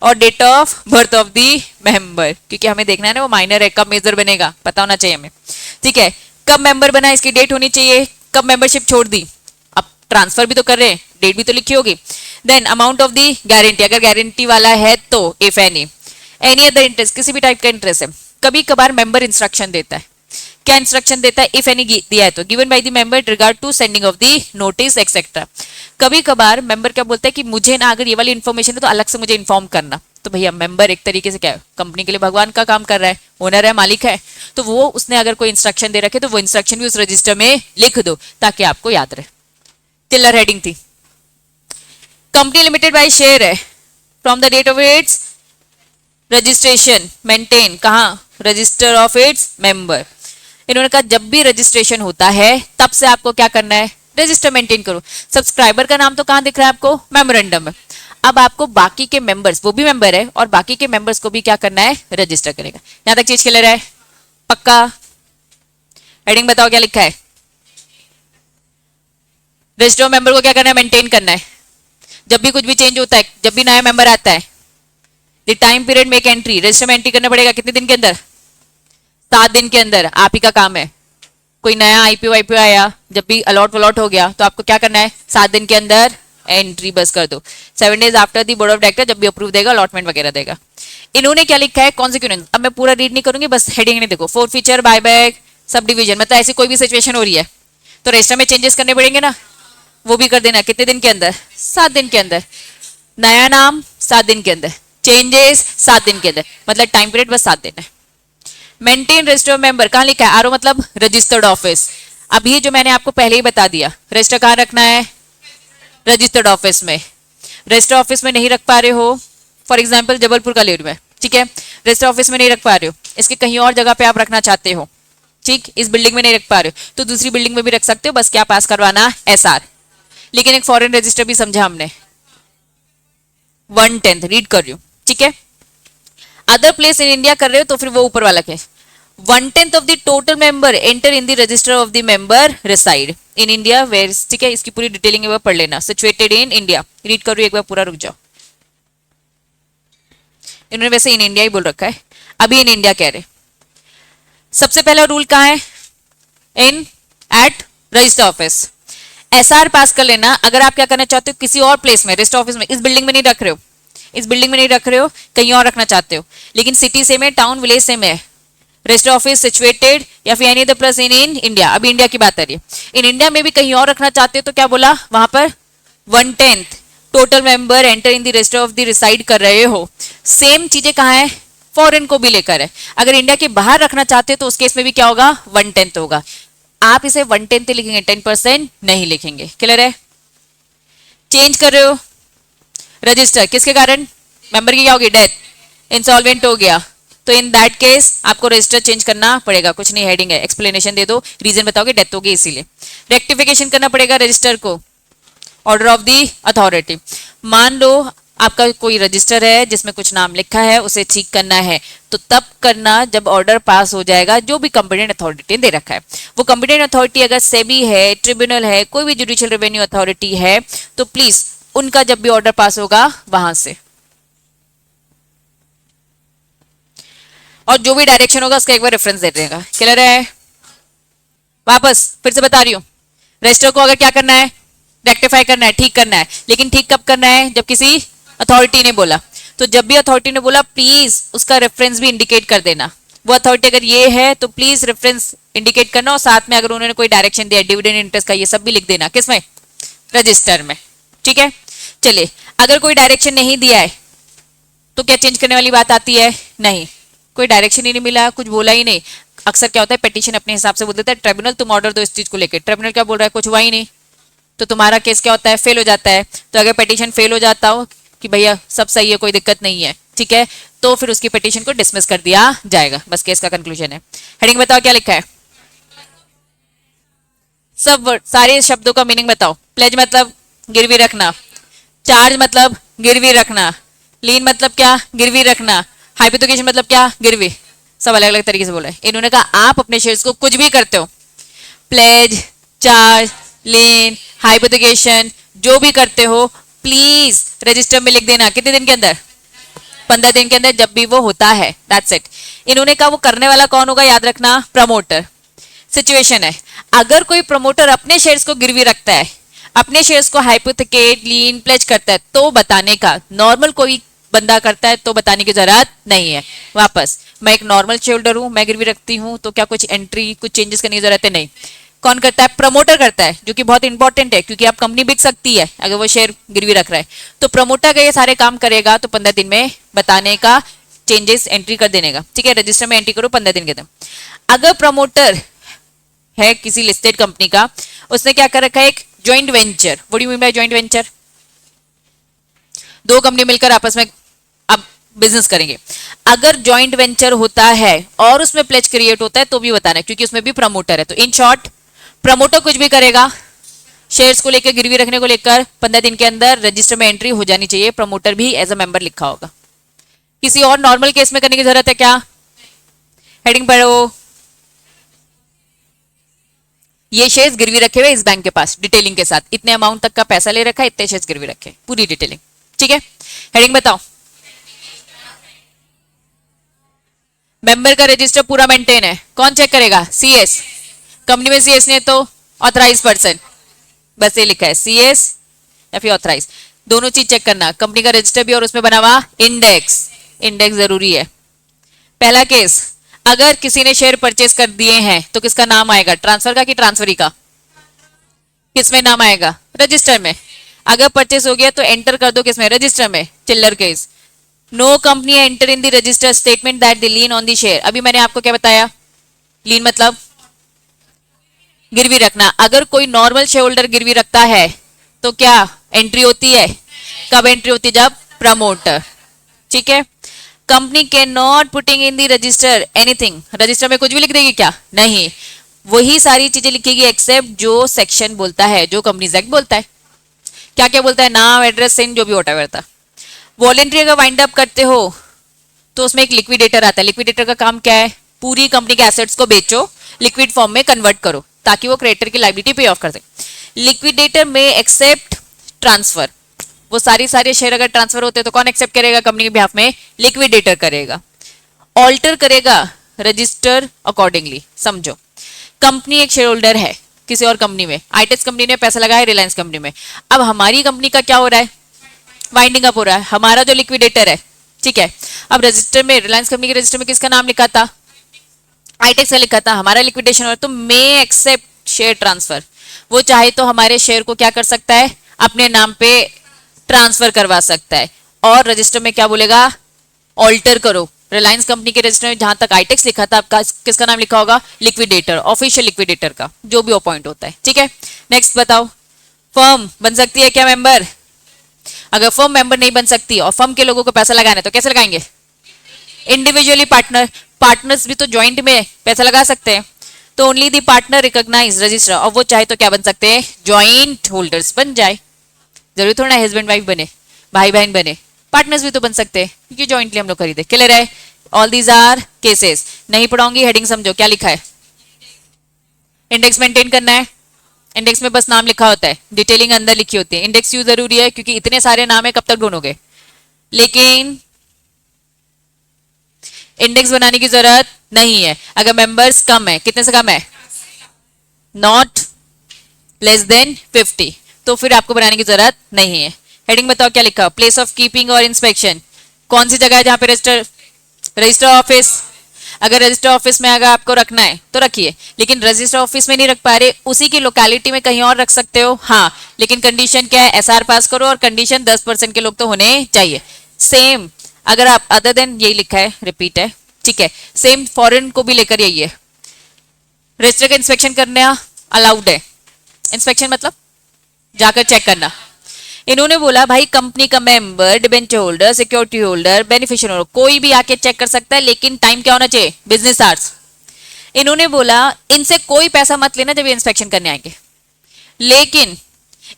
और date of birth of the member, क्योंकि हमें देखना है ना वो माइनर है, कब मेजर बनेगा पता होना चाहिए हमें, ठीक है। कब मेंबर बना इसकी डेट होनी चाहिए, कब मेंबरशिप छोड़ दी, अब ट्रांसफर भी तो कर रहे हैं, डेट भी तो लिखी होगी। Then amount of the guarantee, अगर गारंटी वाला है तो, इफ एनी अदर इंटरेस्ट, किसी भी टाइप का इंटरेस्ट है। कभी कभार मेंबर इंस्ट्रक्शन देता है, क्या इंस्ट्रक्शन देता है, इफ एनी दिया है तो, given by the member regard to sending of the notice etcetera. कभी कभार मेंबर क्या बोलता है कि मुझे ना अगर ये वाली इन्फॉर्मेशन है तो अलग से मुझे इन्फॉर्म करना, तो भैया मेंबर एक तरीके से क्या है, कंपनी के लिए भगवान का काम कर रहा है, ओनर है, मालिक है, तो वो उसने अगर कोई इंस्ट्रक्शन दे रखे तो वो इंस्ट्रक्शन भी उस रजिस्टर में लिख दो ताकि आपको याद रहे। टिलर हेडिंग थी, कंपनी लिमिटेड बाय शेयर है, from the date of its registration maintain, कहां, रजिस्टर ऑफ इट्स मेंबर। इन्होंने कहा जब भी रजिस्ट्रेशन होता है तब से आपको क्या करना है, रजिस्टर मेंटेन करो। सब्सक्राइबर का नाम तो कहां दिख रहा है आपको, मेमोरेंडम में। अब आपको बाकी के मेंबर्स, वो भी मेंबर है और बाकी के मेंबर्स को भी क्या करना है, रजिस्टर करेगा। यहां तक चीज क्लियर है, पक्का? हेडिंग बताओ क्या लिखा है, रजिस्टर मेंबर को क्या करना है, मेंटेन करना है। जब भी कुछ भी चेंज होता है, जब भी नया मेंबर आता है, the time period make entry, register में एंट्री करना पड़ेगा कितने दिन के अंदर, 7 दिन के अंदर। आप ही का काम है, कोई नया आईपीओ आया, जब भी अलॉट वलॉट हो गया तो आपको क्या करना है, 7 दिन के अंदर एंट्री बस कर दो। 7 days after the board of director जब भी अप्रूव देगा, अलॉटमेंट वगैरह देगा। इन्होंने क्या लिखा है, कॉन्सिक्वेंस, अब मैं पूरा रीड नहीं करूंगी, बस हेडिंग ने देखो, four feature buyback sub division, मतलब ऐसी कोई भी सिचुएशन हो रही है तो रजिस्टर में चेंजेस करने पड़ेंगे ना, वो भी कर देना कितने दिन के अंदर, 7 दिन के अंदर। नया नाम 7 दिन के अंदर, चेंजेस 7 दिन के अंदर, मतलब टाइम पीरियड बस 7 दिन है। मेंटेन रजिस्टर ऑफ मेंबर, कहाँ लिखा है, आरओ मतलब रजिस्टर्ड ऑफिस। अब ये जो मैंने आपको पहले ही बता दिया, रजिस्टर कहाँ रखना है, रजिस्टर्ड ऑफिस में। रजिस्टर ऑफिस में नहीं रख पा रहे हो, फॉर एग्जाम्पल जबलपुर का लेड में, ठीक है, रजिस्टर ऑफिस में नहीं रख पा रहे हो, इसके कहीं और जगह पे आप रखना चाहते हो, ठीक, इस बिल्डिंग में नहीं रख पा रहे हो तो दूसरी बिल्डिंग में भी रख सकते हो, बस क्या पास करवाना, एसआर। लेकिन एक फॉरेन रजिस्टर भी समझा हमने, 1/10 रीड कर रही हूँ, ठीक है। अदर प्लेस इन इंडिया कर रहे हो तो फिर वो ऊपर वाला क्या, 1/10 of the total member enter in the register of the member reside in India where, ठीक है, इसकी पूरी डिटेलिंग एक बार पढ़ लेना, सिचुएटेड इन इंडिया, रीड करो एक बार पूरा, रुक जाओ। इन्होंने वैसे इन इंडिया ही बोल रखा है, अभी इन इंडिया कह रहे। सबसे पहला रूल कहाँ है, इन एट रजिस्टर ऑफिस, एसआर पास कर लेना। अगर आप क्या करना चाहते हो किसी और प्लेस में, रजिस्टर ऑफिस में, इस बिल्डिंग में नहीं रख रहे हो, इस बिल्डिंग में नहीं रख रहे हो, कहीं और रखना चाहते हो, लेकिन सिटी सेम है, टाउन विलेज सेम है, रजिस्टर ऑफिस सिचुएटेड या फिर any other place in India, अभी इंडिया की बात आ रही है, इन इंडिया में भी कहीं और रखना चाहते हो तो क्या बोला वहां पर, 1/10 total member enter in the register of the reside कर रहे हो। सेम चीजें कहाँ है, फॉरेन को भी लेकर है। अगर इंडिया के बाहर रखना चाहते हो तो उस केस में भी क्या होगा, 1/10 होगा। आप इसे 1/10 लिखेंगे, 10% नहीं लिखेंगे, क्लियर है। चेंज कर रहे हो रजिस्टर किसके कारण, मेंबर की क्या होगी, डेथ, इंसॉल्वेंट हो गया, तो इन दैट केस आपको रजिस्टर चेंज करना पड़ेगा, कुछ नहीं, हेडिंग है, एक्सप्लेनेशन दे दो, रीजन बताओगे, डेथ होगी इसीलिए। रेक्टिफिकेशन करना पड़ेगा रजिस्टर को, ऑर्डर ऑफ दी अथॉरिटी। मान लो आपका कोई रजिस्टर है जिसमें कुछ नाम लिखा है, उसे ठीक करना है तो तब करना जब ऑर्डर पास हो जाएगा, जो भी कंपिटेंट अथॉरिटी ने दे रखा है। वो कंपिटेंट अथॉरिटी अगर सेबी है, ट्रिब्यूनल है, कोई भी जुडिशियल रेवेन्यू अथॉरिटी है, तो प्लीज उनका जब भी ऑर्डर पास होगा वहां से, और जो भी डायरेक्शन होगा उसका एक बार रेफरेंस दे देगा, क्लियर है। वापस फिर से बता रही हूँ, रजिस्टर को अगर क्या करना है, रेक्टिफाई करना है, ठीक करना है, लेकिन ठीक कब करना है, जब किसी अथॉरिटी ने बोला। तो जब भी अथॉरिटी ने बोला प्लीज उसका रेफरेंस भी इंडिकेट कर देना, वो अथॉरिटी अगर ये है तो प्लीज रेफरेंस इंडिकेट करना, और साथ में अगर उन्होंने कोई डायरेक्शन दिया डिविडेंड इंटरेस्ट का, ये सब भी लिख देना, किसमें, रजिस्टर में, ठीक है। चलिए, अगर कोई डायरेक्शन नहीं दिया है तो क्या चेंज करने वाली बात आती है, नहीं, कोई डायरेक्शन ही नहीं मिला, कुछ बोला ही नहीं। अक्सर क्या होता है, पेटिशन अपने हिसाब से बोल देता है, ट्रिब्यूनल तुम ऑर्डर दो इस चीज को लेकर, ट्रिब्यूनल क्या बोल रहा है, कुछ हुआ ही नहीं, तो तुम्हारा केस क्या होता है, फेल हो जाता है। तो अगर पिटीशन फेल हो जाता हो कि भैया सब सही है, कोई दिक्कत नहीं है, ठीक है, तो फिर उसकी पिटीशन को डिसमिस कर दिया जाएगा, बस केस का कंक्लूजन है। हेडिंग बताओ क्या लिखा है, सब वर्ड, सारे शब्दों का मीनिंग बताओ। प्लेज मतलब गिरवी रखना, चार्ज मतलब गिरवी रखना, लीन मतलब क्या, गिरवी रखना, हाइपोथेकेशन मतलब क्या, गिरवी, सब अलग अलग तरीके से बोला है। इन्होंने कहा आप अपने शेयर्स को कुछ भी करते हो, प्लेज, चार्ज, लीन, हाइपोथेकेशन, जो भी करते हो प्लीज रजिस्टर में लिख देना, कितने दिन के अंदर, 15 दिन के अंदर, जब भी वो होता है, दैट्स इट। इन्होंने कहा वो करने वाला कौन होगा, याद रखना, प्रमोटर। सिचुएशन है, अगर कोई प्रमोटर अपने शेयर्स को गिरवी रखता है, अपने शेयर्स को हाइपोथेकेट, लीन, प्लेज करता है, तो बताने का, नॉर्मल कोई बंदा करता है तो बताने की जरूरत नहीं है। वापस, मैं एक नॉर्मल शेयर होल्डर हूं, मैं गिरवी रखती हूं, तो क्या कुछ एंट्री, कुछ चेंजेस करने की जरूरत है, नहीं। कौन करता है, प्रमोटर करता है, जो कि बहुत इंपॉर्टेंट है, क्योंकि आप कंपनी बिक सकती है अगर वो शेयर गिरवी रख रहा है, तो प्रमोटर का ये सारे काम करेगा, तो 15 दिन में बताने का, चेंजेस एंट्री कर देने का, ठीक है, रजिस्टर में एंट्री करो 15 दिन के अंदर। अगर प्रमोटर है किसी लिस्टेड कंपनी का, उसने क्या कर रखा है, एक joint venture, what do you mean by joint venture, दो कंपनी मिलकर आपस में अब बिजनेस करेंगे। अगर ज्वाइंट वेंचर होता है और उसमें प्लेज क्रिएट होता है तो भी बताना है, क्योंकि उसमें भी प्रमोटर है। तो इन शॉर्ट, प्रमोटर कुछ भी करेगा, शेयर्स को लेकर, गिरवी रखने को लेकर 15 दिन के अंदर रजिस्टर में एंट्री हो जानी चाहिए, प्रमोटर भी एज अ मेंबर लिखा होगा। किसी और नॉर्मल केस में करने की जरूरत है क्या, हेडिंग पढ़ो, ये शेयर्स गिरवी रखे हुए इस बैंक के पास, डिटेलिंग के साथ, इतने अमाउंट तक का पैसा ले रखा है, इतने शेयर्स गिरवी रखे, पूरी डिटेलिंग, ठीक है। हेडिंग बताओ, मेंबर का रजिस्टर पूरा मेंटेन है, कौन चेक करेगा, सीएस, कंपनी में सीएस नहीं तो ऑथराइज पर्सन, बस ये लिखा है सीएस या फिर ऑथराइज, दोनों चीज चेक करना, कंपनी का रजिस्टर भी और उसमें बना हुआ इंडेक्स, इंडेक्स जरूरी है। पहला केस, अगर किसी ने शेयर परचेस कर दिए हैं तो किसका नाम आएगा, ट्रांसफर का कि ट्रांसफरी का, किसमें नाम आएगा? रजिस्टर में। अगर परचेस हो गया तो एंटर कर दो किसमें? रजिस्टर में। चिल्लर case. No company enter in the register statement that the lien on the share. अभी मैंने आपको क्या बताया? लीन मतलब गिरवी रखना। अगर कोई नॉर्मल शेयर होल्डर गिरवी रखता है तो क्या एंट्री होती है? कब एंट्री होती है? जब प्रमोटर। ठीक है। Company can not putting in the register anything. Register में कुछ भी लिख देगी क्या? नहीं, वही सारी चीजें लिखेगी एक्सेप्ट जो सेक्शन बोलता है, जो कंपनीज एक्ट बोलता है। क्या क्या बोलता है? नाम, एड्रेस, सिन, जो भी व्हाटएवर था। वॉलेंट्री अगर वाइंड अप करते हो तो उसमें एक लिक्विडेटर आता है। लिक्विडेटर का काम क्या है? पूरी कंपनी के एसेट्स को बेचो, लिक्विड फॉर्म में कन्वर्ट करो ताकि वो क्रेडिटर की लायबिलिटी पे ऑफ कर दे। लिक्विडेटर में एक्सेप्ट ट्रांसफर, वो सारे शेयर अगर ट्रांसफर होते हैं तो कौन एक्सेप्ट करेगा? कंपनी के बिहाफ में लिक्विडेटर करेगा। ऑल्टर करेगा रजिस्टर अकॉर्डिंगली। समझो, कंपनी एक शेयर होल्डर है किसी और कंपनी में, आईटेक्स कंपनी ने पैसा लगाया रिलायंस कंपनी में। अब हमारी कंपनी का क्या हो रहा है? वाइंडिंग अप हो रहा है। हमारा जो लिक्विडेटर है, ठीक है, अब रजिस्टर में, रिलायंस कंपनी के रजिस्टर में किसका नाम लिखा था? आईटेक्स का लिखा था। हमारा लिक्विडेशन हो रहा है तो मे एक्सेप्ट शेयर ट्रांसफर। वो चाहे तो हमारे शेयर को क्या कर सकता है? अपने नाम पे ट्रांसफर करवा सकता है। और रजिस्टर में क्या बोलेगा? ऑल्टर करो। रिलायंस कंपनी के रजिस्टर में जहां तक आईटेक्स लिखा था, आपका किसका नाम लिखा होगा? लिक्विडेटर, ऑफिशियल लिक्विडेटर का, जो भी अपॉइंट होता है। ठीक है, नेक्स्ट बताओ। फर्म बन सकती है क्या मेंबर? अगर फर्म मेंबर नहीं बन सकती और फर्म के लोगों को पैसा लगाना है तो कैसे लगाएंगे? Individually partner. पार्टनर्स भी तो ज्वाइंट में पैसा लगा सकते हैं। तो only the partner recognise register, और वो चाहे तो क्या बन सकते हैं? ज्वाइंट होल्डर्स बन जाए। जरूरी थोड़ा ना हस्बैंड वाइफ बने, भाई बहन बने, पार्टनर्स भी तो बन सकते हैं क्योंकि ज्वाइंटली हम लोग खरीदे। क्लियर है? All these are cases. नहीं पढ़ाऊंगी, हेडिंग समझो क्या लिखा है। इंडेक्स मेंटेन करना है। इंडेक्स में बस नाम लिखा होता है, डिटेलिंग अंदर लिखी होती है। इंडेक्स क्यों जरूरी है? क्योंकि इतने सारे नाम है, कब तक ढूंढोगे। लेकिन इंडेक्स बनाने की जरूरत नहीं है अगर मेंबर्स कम है। कितने से कम है? नॉट लेस देन 50, तो फिर आपको बनाने की जरूरत नहीं है। हेडिंग बताओ क्या लिखा? प्लेस ऑफ कीपिंग और इंस्पेक्शन। कौन सी जगह है जहां पे रजिस्टर ऑफिस। अगर रजिस्टर ऑफिस में अगर आपको रखना है तो रखिए, लेकिन रजिस्टर ऑफिस में नहीं रख पा रहे, उसी की लोकेलिटी में कहीं और रख सकते हो। हाँ, लेकिन कंडीशन क्या है? एसआर पास करो, और कंडीशन 10% के लोग तो होने चाहिए। सेम अगर आप अदर देन, यही लिखा है, रिपीट है, ठीक है। सेम फॉरेन को भी लेकर यही है। रजिस्टर का इंस्पेक्शन करना अलाउड है। इंस्पेक्शन मतलब जाकर चेक करना। इन्होंने बोला भाई कंपनी का member, debenture holder, security holder, beneficial holder, कोई भी आके चेक कर सकता है, लेकिन टाइम क्या होना चाहिए? Business hours. इन्होंने बोला इनसे कोई पैसा मत लेना जब ये इंस्पेक्शन करने आएंगे, लेकिन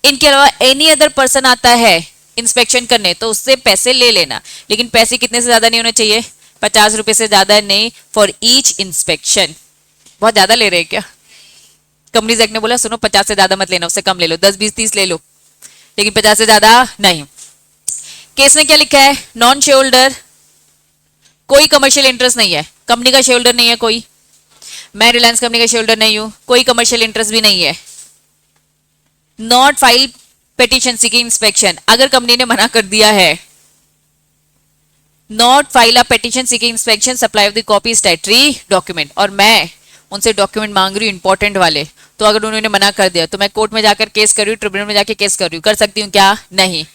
इनके अलावा एनी अदर पर्सन आता है इंस्पेक्शन करने तो उससे पैसे ले लेना, लेकिन पैसे कितने से ज्यादा नहीं होने चाहिए? 50 रुपए से ज्यादा नहीं, फॉर ईच इंस्पेक्शन। बहुत ज्यादा ले रहे हैं क्या? कंपनीज एक्ट ने बोला सुनो 50 से ज्यादा मत लेना, उससे कम ले लो, 10, 20, 30 ले लो, लेकिन 50 से ज्यादा नहीं। केस में क्या लिखा है? नॉन शेयर होल्डर, कोई कमर्शियल इंटरेस्ट नहीं है, कंपनी का शेयर होल्डर नहीं है कोई। मैं रिलायंस कंपनी का शेयर होल्डर नहीं हूं, कोई कमर्शियल इंटरेस्ट भी नहीं है। Not file petition seeking inspection, अगर कंपनी ने मना कर दिया है, not file a petition seeking inspection, supply of the copy statutory document, और मैं उनसे डॉक्यूमेंट मांग रही हूँ इंपॉर्टेंट वाले, तो अगर उन्होंने मना कर दिया तो मैं कोर्ट में जाकर केस कर रही हूँ, ट्रिब्यूनल में जाकर केस कर रही हूँ, कर सकती हूँ क्या? नहीं।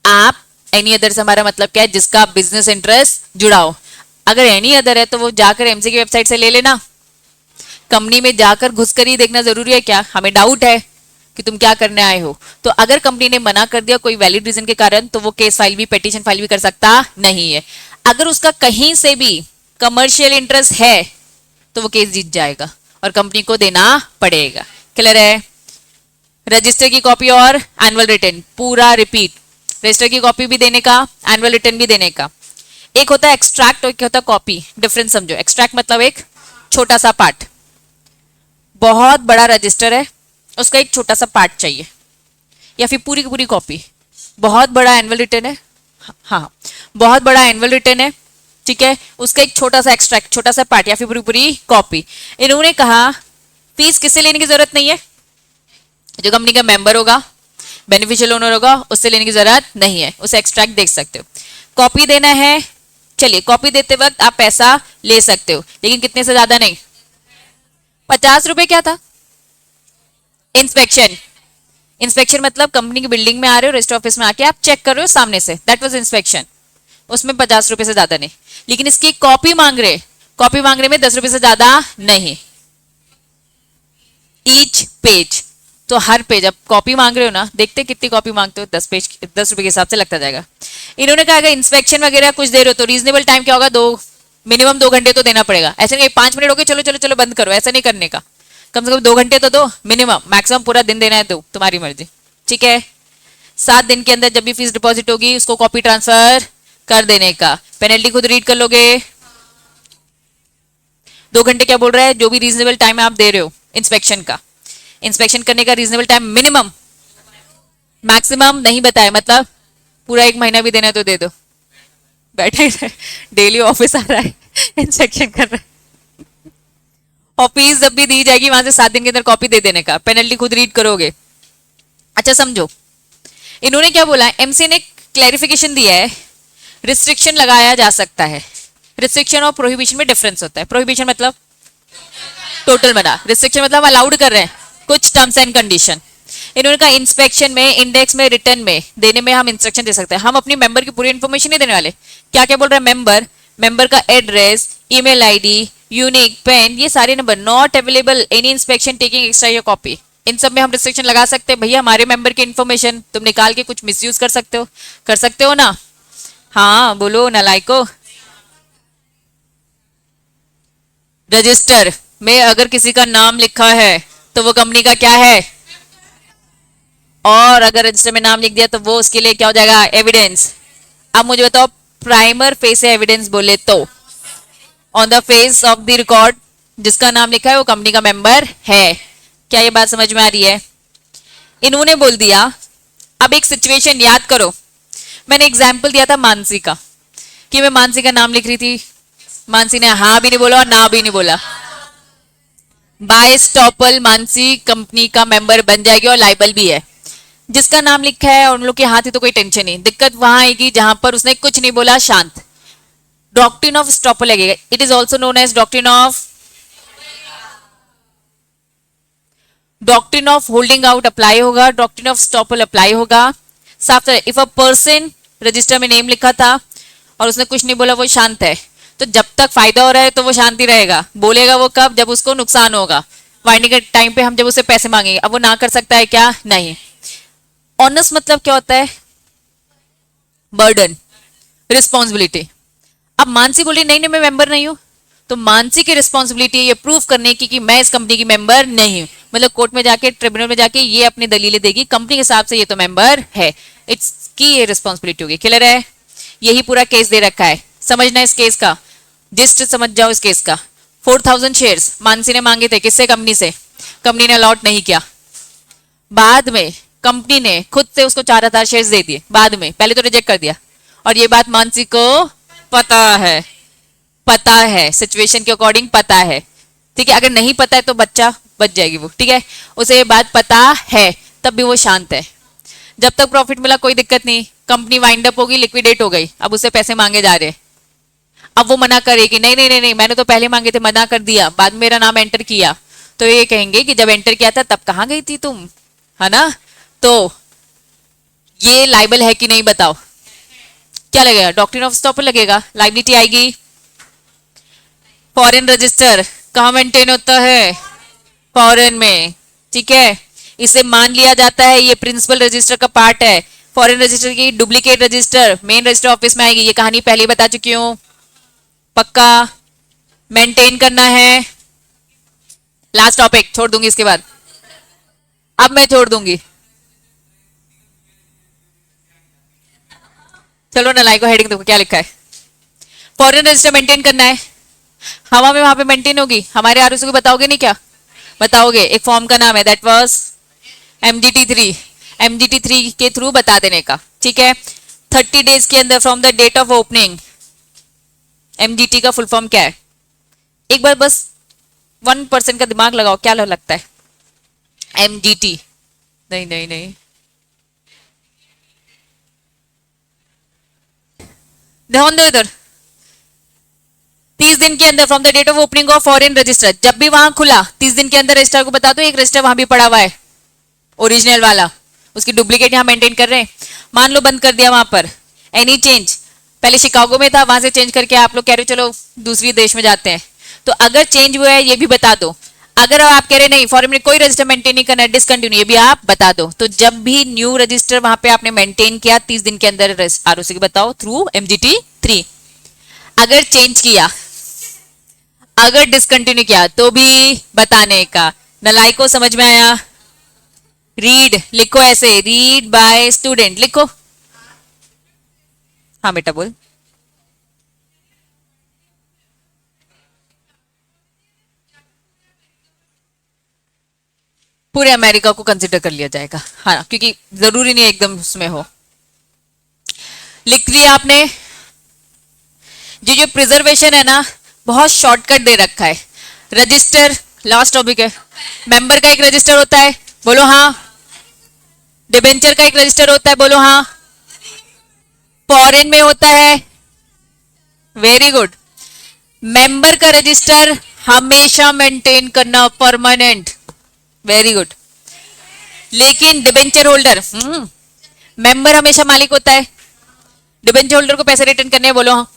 आप एनी अदर से हमारा मतलब क्या है? जिसका बिजनेस इंटरेस्ट जुड़ा हो। अगर एनी अदर है तो वो जाकर एमसी की वेबसाइट से ले लेना। कंपनी में जाकर घुसकर ही देखना जरूरी है क्या? हमें डाउट है कि तुम क्या करने आए हो, तो अगर कंपनी ने मना कर दिया कोई वैलिड रीजन के कारण, तो वो केस फाइल भी, पिटीशन फाइल भी कर सकता नहीं है। अगर उसका कहीं से भी कमर्शियल इंटरेस्ट है तो वो केस जीत जाएगा और कंपनी को देना पड़ेगा। क्लियर है? रजिस्टर की कॉपी और एनुअल रिटर्न पूरा रिपीट। रजिस्टर की कॉपी भी देने का, एनुअल रिटर्न भी देने का। एक होता है एक्सट्रैक्ट और एक होता है कॉपी, डिफरेंस समझो। एक्सट्रैक्ट मतलब एक छोटा सा पार्ट, बहुत बड़ा रजिस्टर है, उसका एक छोटा सा पार्ट चाहिए, या फिर पूरी की पूरी कॉपी। बहुत बड़ा एनुअल रिटर्न है, हाँ बहुत बड़ा एनुअल रिटर्न है, ठीक है, उसका एक छोटा सा एक्सट्रैक्ट, छोटा सा पार्ट, या फिर पूरी पूरी कॉपी। इन्होंने कहा फीस किससे लेने की जरूरत नहीं है? जो कंपनी का मेंबर होगा, बेनिफिशियल ओनर होगा, उससे लेने की जरूरत नहीं है, उसे एक्सट्रैक्ट देख सकते हो। कॉपी देना है, चलिए कॉपी देते वक्त आप पैसा ले सकते हो, लेकिन कितने से ज्यादा नहीं। 50 रुपए क्या था? इंस्पेक्शन, इंस्पेक्शन मतलब कंपनी की बिल्डिंग में आ रहे हो, रजिस्टर ऑफिस में आके आप चेक कर रहे हो सामने से, दैट वाज इंस्पेक्शन। उसमें 50 रुपए से ज्यादा नहीं। लेकिन इसकी कॉपी मांग रहे, कॉपी मांग रहे में 10 रुपए से ज्यादा नहीं, ईच पेज। तो हर पेज, अब कॉपी मांग रहे हो ना, देखते कितनी कॉपी मांगते हो, 10 पेज 10 रुपए के हिसाब से लगता जाएगा। इन्होंने कहा अगर इंस्पेक्शन वगैरह कुछ दे रहे हो तो रीजनेबल टाइम क्या होगा, मिनिमम 2 घंटे तो देना पड़ेगा। ऐसे नहीं 5 मिनट हो गए चलो चलो चलो बंद करो, ऐसा नहीं करने का। कम से कम 2 घंटे तो दो मिनिमम, मैक्सिमम पूरा दिन देना है तो तुम्हारी मर्जी, ठीक है। 7 दिन के अंदर जब भी फीस डिपॉजिट होगी उसको कॉपी ट्रांसफर कर देने का। पेनल्टी खुद रीड कर लोगे। 2 घंटे क्या बोल रहा है, जो भी रीजनेबल टाइम आप दे रहे हो इंस्पेक्शन का, इंस्पेक्शन करने का रीजनेबल टाइम मिनिमम, मैक्सिमम नहीं बताया, मतलब पूरा 1 महीना भी देना है तो दे दो, बैठे डेली ऑफिस आ रहा है इंस्पेक्शन कर रहा है। और फीस जब भी दी जाएगी वहां से 7 दिन के अंदर कॉपी दे देने का, पेनल्टी खुद रीड करोगे। अच्छा समझो, इन्होंने क्या बोला, एमसी ने क्लैरिफिकेशन दिया है, रिस्ट्रिक्शन लगाया जा सकता है। रिस्ट्रिक्शन और प्रोहिबिशन में डिफरेंस होता है। प्रोहिबिशन मतलब टोटल मना, रिस्ट्रिक्शन मतलब अलाउड कर रहे हैं कुछ टर्म्स एंड कंडीशन। इन्होंने कहा इंस्पेक्शन में, इंडेक्स में, रिटर्न में देने में हम इंस्ट्रक्शन दे सकते हैं। हम अपनी मेंबर की पूरी इन्फॉर्मेशन नहीं देने वाले। क्या क्या बोल रहा है, मेंबर, मेंबर का address, email ID, unique, PAN, ये सारे number, not available any inspection taking extra your copy, इन सब में हम रिस्ट्रिक्शन लगा सकते हैं। भैया हमारे मेंबर की इन्फॉर्मेशन तुम निकाल के कुछ मिसयूज कर सकते हो ना। हाँ बोलो नालायको। रजिस्टर में अगर किसी का नाम लिखा है तो वो कंपनी का क्या है, और अगर रजिस्टर में नाम लिख दिया तो वो उसके लिए क्या हो जाएगा, एविडेंस। अब मुझे बताओ, प्राइमर फेस एविडेंस बोले तो on the face of the record जिसका नाम लिखा है वो कंपनी का मेंबर है। क्या ये बात समझ में आ रही है? इन्होंने बोल दिया। अब एक सिचुएशन याद करो, मैंने एग्जाम्पल दिया था मानसी का, कि मैं मानसी का नाम लिख रही थी, मानसी ने हाँ भी नहीं बोला और ना भी नहीं बोला, बाय स्टॉपल मानसी कंपनी का मेंबर बन जाएगी और लाइबल भी है। जिसका नाम लिखा है उन लोग के हाथ ही तो कोई टेंशन नहीं, दिक्कत वहां आएगी जहां पर उसने कुछ नहीं बोला, शांत। डॉक्ट्रिन ऑफ स्टॉपल लगेगा, it is also known as doctrine of holding out apply होगा, डॉक्ट्रिन ऑफ स्टॉपल अप्लाई होगा। साफ तरह, इफ अ पर्सन रजिस्टर में नेम लिखा था और उसने कुछ नहीं बोला, वो शांत है, तो जब तक फायदा हो रहा है तो वो शांति रहेगा। बोलेगा वो कब, जब उसको नुकसान होगा, वाइंडिंग के टाइम पे हम जब उसे पैसे मांगेंगे। अब वो ना कर सकता है क्या? नहीं। ऑनस मतलब क्या होता है, बर्डन, रिस्पॉन्सिबिलिटी। अब मानसी बोली नहीं नहीं मैं मेंबर नहीं हूं, तो मानसी की रिस्पॉन्सिबिलिटी ये प्रूव करने की कि मैं इस कंपनी की मेंबर नहीं हूं। मतलब कोर्ट में जाके, ट्रिब्यूनल में जाके ये अपनी दलीलें देगी, कंपनी के हिसाब से ये तो मेंबर है, इट्स की ये रिस्पॉन्सिबिलिटी होगी। क्लियर है? यही पूरा केस दे रखा है, समझना इस केस का, जिस्ट समझ जाओ इस केस का। 4000 शेयर्स मानसी ने मांगे थे, किससे? कंपनी से। कंपनी ने अलॉट नहीं किया, बाद में कंपनी ने खुद से उसको 4000 शेयर्स दे दिए बाद में, पहले तो रिजेक्ट कर दिया। और ये बात मानसी को पता है सिचुएशन के अकॉर्डिंग पता है, ठीक है। अगर नहीं पता है तो बच्चा बच जाएगी वो, ठीक है। उसे ये बात पता है, तब भी वो शांत है। जब तक प्रॉफिट मिला कोई दिक्कत नहीं, कंपनी वाइंड अप होगी, लिक्विडेट हो गई, अब उसे पैसे मांगे जा रहे। अब वो मना करेगी, नहीं नहीं नहीं नहीं मैंने तो पहले मांगे थे, मना कर दिया, बाद में मेरा नाम एंटर किया, तो ये कहेंगे कि जब एंटर किया था तब कहाँ गई थी तुम, है ना। तो ये लाइबल है कि नहीं बताओ, क्या लगेगा? डॉक्ट्रिन ऑफ स्टॉपल लगेगा, लाइबिलिटी आएगी। फॉरेन रजिस्टर कहाँ मेंटेन होता है? फॉरेन में, ठीक है। इसे मान लिया जाता है ये प्रिंसिपल रजिस्टर का पार्ट है। फॉरेन रजिस्टर की duplicate register main register office में आएगी, ये कहानी पहले बता चुकी हूं, पक्का मेंटेन करना है। लास्ट टॉपिक छोड़ दूंगी इसके बाद, अब मैं छोड़ दूंगी। चलो ना लाइक को हेडिंग देखो क्या लिखा है। फॉरेन रजिस्टर मेंटेन करना है, हवा में वहां पे मेंटेन होगी। हमारे आरओसी को बताओगे नहीं क्या? बताओगे। एक फॉर्म का नाम है, दैट वाज MGT3। MGT3 के थ्रू बता देने का, ठीक है। 30 डेज के अंदर from the date of opening. MGT का फुल फॉर्म क्या है? एक बार बस 1% का दिमाग लगाओ, क्या लगता है? MGT, नहीं नहीं नहीं, ध्यान दो इधर। 30 दिन के अंदर from the date of opening of foreign register, जब भी वहां खुला 30 दिन के अंदर रजिस्टर को बता दो एक रजिस्टर वहां भी पड़ा हुआ है, ओरिजिनल वाला, उसकी डुप्लीकेट यहाँ मेंटेन कर रहे हैं। मान लो बंद कर दिया वहां पर, एनी चेंज, पहले शिकागो में था, वहां से चेंज करके आप लोग कह रहे हो चलो दूसरी देश में जाते हैं, तो अगर चेंज हुआ है ये भी बता दो। अगर आप कह रहे नहीं फॉरेन में कोई रजिस्टर मेंटेन नहीं करना है, डिसकंटिन्यू, ये भी आप बता दो। तो जब भी न्यू रजिस्टर वहां पे आपने मेंटेन किया 30 दिन के अंदर आरओसी को बताओ थ्रू MGT 3। अगर चेंज किया, अगर डिसकंटिन्यू किया तो भी बताने का। नलाई को समझ में आया? रीड लिखो, ऐसे रीड बाय स्टूडेंट लिखो। हाँ बेटा बोल। पूरे अमेरिका को कंसिडर कर लिया जाएगा, हाँ, क्योंकि जरूरी नहीं एकदम उसमें हो। लिख लिया आपने? जो प्रिजर्वेशन है ना, बहुत शॉर्टकट दे रखा है। रजिस्टर लास्ट टॉपिक है। मेंबर का एक रजिस्टर होता है, बोलो हाँ। डिबेंचर का एक रजिस्टर होता है, बोलो हाँ। फॉरेन में होता है, वेरी गुड। मेंबर का रजिस्टर हमेशा मेंटेन करना, परमानेंट, वेरी गुड। लेकिन डिबेंचर होल्डर, मेंबर हमेशा मालिक होता है, डिबेंचर होल्डर को पैसे रिटर्न करने हैं, बोलो हाँ।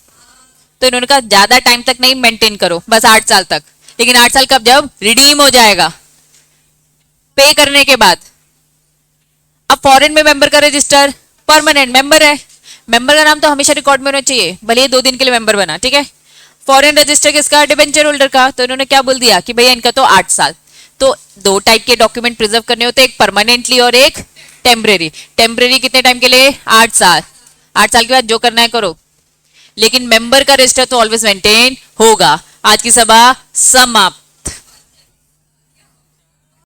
तो इन्होंने कहा ज्यादा टाइम तक नहीं मेंटेन करो, बस 8 साल तक। लेकिन 8 साल कब? जब रिडीम हो जाएगा, पे करने के बाद। अब फॉरेन में मेंबर का रजिस्टर परमानेंट, मेंबर है, मेंबर का नाम तो हमेशा रिकॉर्ड में होना चाहिए, भले ही 2 दिन के लिए मेंबर बना, ठीक है। फॉरेन रजिस्टर किसका? डिबेंचर होल्डर का। तो इन्होंने क्या बोल दिया कि भैया इनका तो 8 साल। तो 2 टाइप के डॉक्यूमेंट प्रिजर्व करने होते हैं, एक परमानेंटली और एक टेम्परेरी। टेम्परेरी कितने टाइम के लिए? 8 साल। 8 साल के बाद जो करना है करो, लेकिन मेंबर का रजिस्टर तो ऑलवेज मेंटेन होगा। आज की सभा समाप्त।